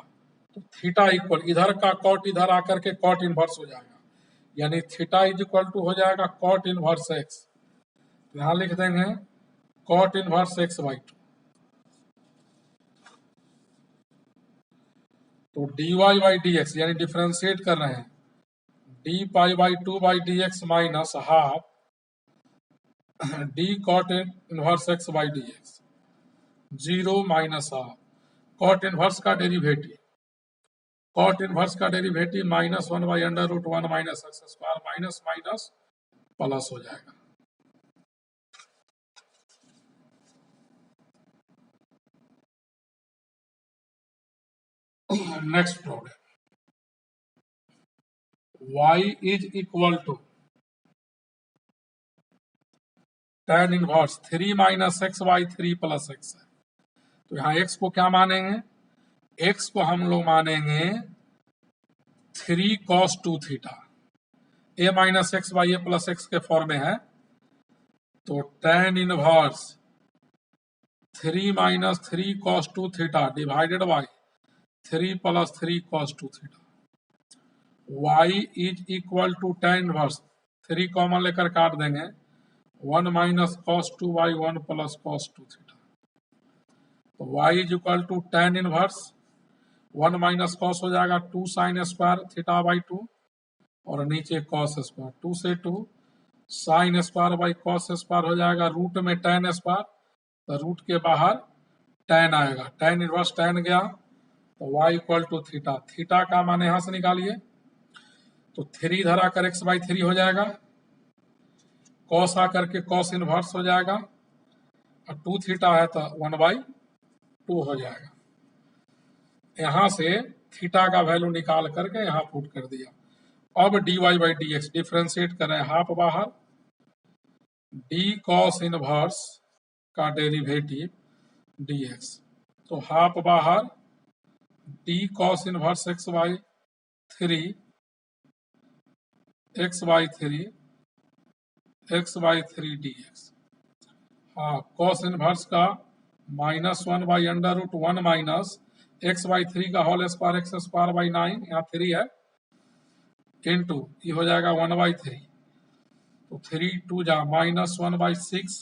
तो थीटा इक्वल इधर का cot इधर आकर के cot इनवर्स हो जाएगा, यानी थीटा इज इक्वल टू हो जाएगा cot इनवर्स x। यहां लिख देंगे cot इनवर्स x बाई 2। तो dy बाई डी एक्स यानी डिफ्रेंशिएट कर रहे हैं, d pi by 2 by d x minus half d cot inverse x by d x, 0 minus half cot inverse का derivative, cot inverse का derivative minus 1 by under root 1 minus x square, minus minus plus हो जाएगा। Next problem, y is equal to tan inverse 3 minus x by 3 plus x है। तो यहाँ x को क्या मानेंगे, x को हम लोग मानेंगे 3 cos 2 theta, a minus x by a plus x के फॉर्म में है, तो tan inverse 3 minus 3 cos 2 theta divided by 3 plus 3 cos 2 theta. y is equal to tan inverse 3 common लेकर काट देंगे, 1 minus cos 2 by 1 plus cos 2 theta. तो y is equal to tan inverse 1 minus cos हो जाएगा 2 sine square theta by 2 और नीचे cos square, 2 से 2 sine square by cos square हो जाएगा, रूट में tan स्क्वायर, तो रूट के बाहर tan आएगा, tan इनवर्स tan गया, तो y equal to theta, theta का मान यहां से निकालिए, तो 3 इधर आकर x बाई 3 हो जाएगा, cos आकर के cos इनवर्स हो जाएगा, और 2 थीटा है तो 1 बाई 2 हो जाएगा। यहां से थीटा का वैल्यू निकाल करके यहां पुट कर दिया। अब dy by d x differentiate करें, हाफ बाहर, डी cos इनवर्स का डेरिवेटिव dx, तो हाफ बाहर d cos inverse x by 3 x by 3 dx, हाँ cos इनवर्स का minus 1 by under root 1 minus x by 3 का whole square x square by 9, यहाँ 3 है, इनटू ये हो जाएगा 1 बाई 3, तो 3 2 जा माइनस 1 बाई 6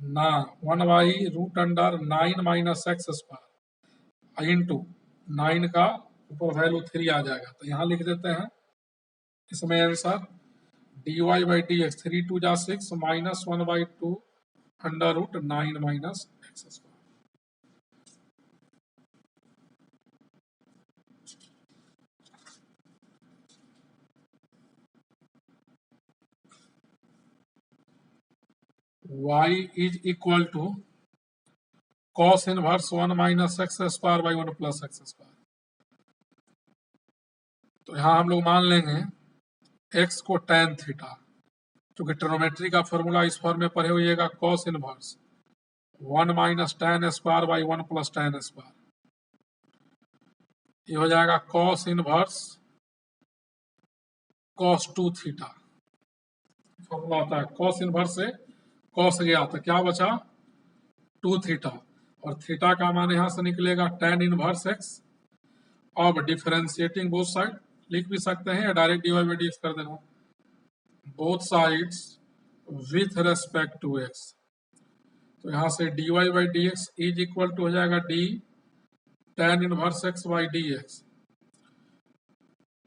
ना 1 by root under 9 minus x square into 9 का ऊपर वैल्यू 3 आ जाएगा, तो यहाँ लिख देते हैं इसमें answer dy by d x 3 2 जा 6 minus 1 by 2 √9 minus x square. y is equal to cos inverse 1 minus x square by 1 plus x square. तो यहां हम लोग मान लेंगे x को tan थीटा, क्योंकि ट्रिग्नोमेट्री का फॉर्मूला इस फॉर्म में पढ़े हुएगा cos inverse 1 minus tan square by 1 plus tan square. ये हो जाएगा cos inverse cos 2 theta. Formula होता है cos इनवर्स से cos गया तो क्या बचा 2 थीटा, और थीटा का मान यहां से निकलेगा tan इनवर्स x। अब डिफरेंशिएटिंग बोथ साइड लिख भी सकते हैं या डायरेक्ट dy बाई dx कर देना, both sides with respect to x। तो यहां से dy by dx is equal to हो जाएगा d tan inverse x by dx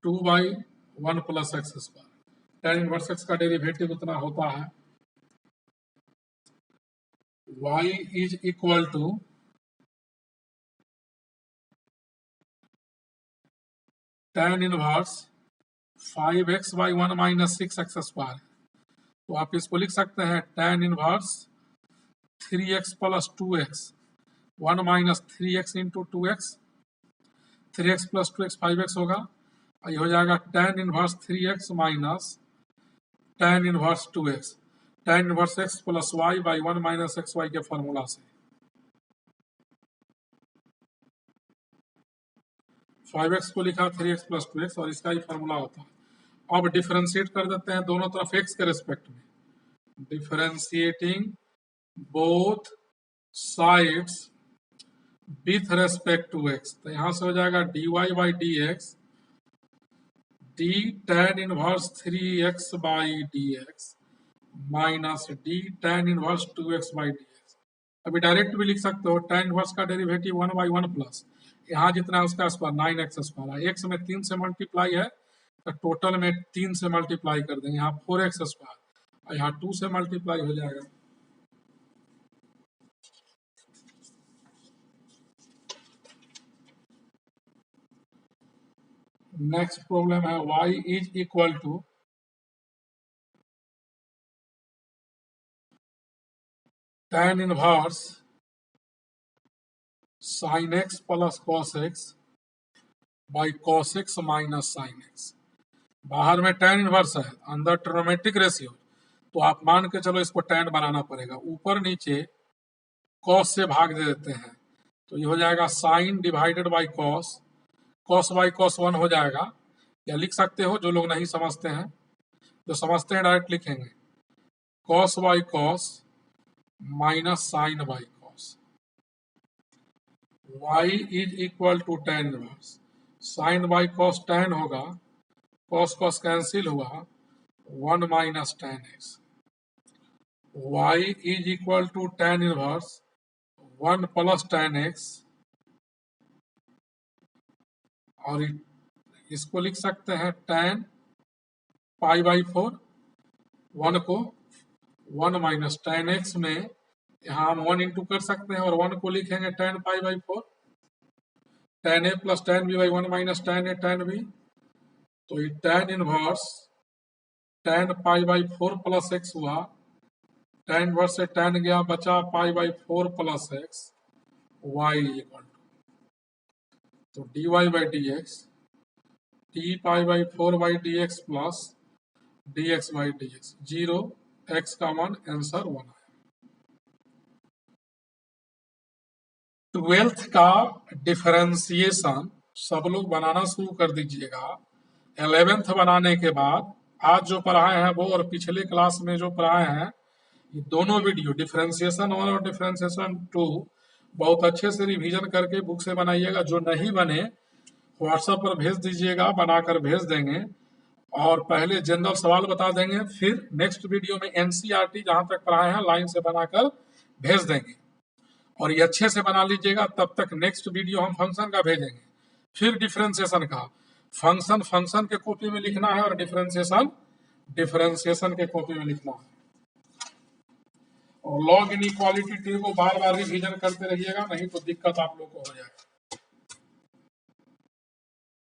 2 by 1 plus x square. tan inverse x का डेरिवेटिव उतना होता है y is equal to tan inverse 5x by 1 minus 6x square. तो आप इसको लिख सकते हैं tan inverse 3x plus 2x 1 minus 3x into 2x, 3x plus 2x 5x होगा, और ये हो जाएगा tan inverse 3x minus tan inverse 2x, tan inverse x plus y by 1 minus x y के फॉर्मूला से। 5x को लिखा 3x plus 2x और इसका ही फॉर्मूला होता है। अब डिफरेंशिएट कर देते हैं दोनों तरफ x के रिस्पेक्ट में, differentiating both sides with respect to x। तो यहां से हो जाएगा dy by dx d tan inverse 3x by dx minus d tan inverse 2x by dx। अभी डायरेक्ट भी लिख सकते हो, tan इनवर्स का डेरिवेटिव 1 बाई 1 प्लस यहाँ जितना है उसका स्क्वायर 9x स्क्वायर है, x में 3 से मल्टीप्लाई है तो टोटल में 3 से मल्टीप्लाई कर देंगे, यहाँ 4x स्क्वायर और यहाँ 2 से मल्टीप्लाई हो जाएगा। नेक्स्ट प्रॉब्लम है y is equal to tan inverse sin x plus cos x by cos x minus sin x। बाहर में tan इनवर्स है, अंदर ट्रिग्नोमेट्रिक रेशियो, तो आप मान के चलो इसको tan बनाना पड़ेगा, ऊपर नीचे cos से भाग दे देते हैं, तो ये हो जाएगा sin divided by cos, cos by cos 1 हो जाएगा, या लिख सकते हो जो लोग नहीं समझते हैं, जो समझते हैं डायरेक्ट लिखेंगे cos by cos minus sin by cos। y is equal to tan inverse sin by cos tan होगा, cos cos कैंसिल हुआ 1 minus tan x। y is equal to tan inverse 1 plus tan x, और इसको लिख सकते हैं tan pi by 4, 1 को 1 minus tan x में यहाँ हम 1 इंटू कर सकते हैं और 1 को लिखेंगे tan pi by 4, tan a plus tan b by 1 minus tan a tan b। तो ये tan inverse tan pi by 4 plus x हुआ, tan इनवर्स से tan गया, बचा pi by 4 plus x, y equal to, तो dy by dx t pi by 4 by dx plus dx by dx 0, x का मान answer 1 है। 12th का differentiation सब लोग बनाना शुरू कर दीजिएगा। 11th बनाने के बाद आज जो पढ़ाए हैं वो और पिछले क्लास में जो पढ़ाए हैं, ये दोनों वीडियो डिफरेंशिएशन 1 और डिफरेंशिएशन 2 बहुत अच्छे से रिवीजन करके बुक से बनाइएगा। जो नहीं बने व्हाट्सएप पर भेज दीजिएगा, बनाकर भेज देंगे, और पहले जनरल सवाल बता देंगे, फिर नेक्स्ट वीडियो में एनसीईआरटी जहां तक पढ़ाए हैं लाइन से बनाकर भेज देंगे, और ये अच्छे से बना लीजिएगा। तब तक नेक्स्ट वीडियो हम फंक्शन का भेजेंगे, फिर डिफरेंशिएशन का। फंक्शन फंक्शन के कॉपी में लिखना है और डिफरेंशिएशन डिफरेंशिएशन के कॉपी में लिखना है। और लॉग इन इक्वालिटी ट्री को बार बार रिवीजन करते रहिएगा, नहीं तो दिक्कत आप लोग को हो जाएगा।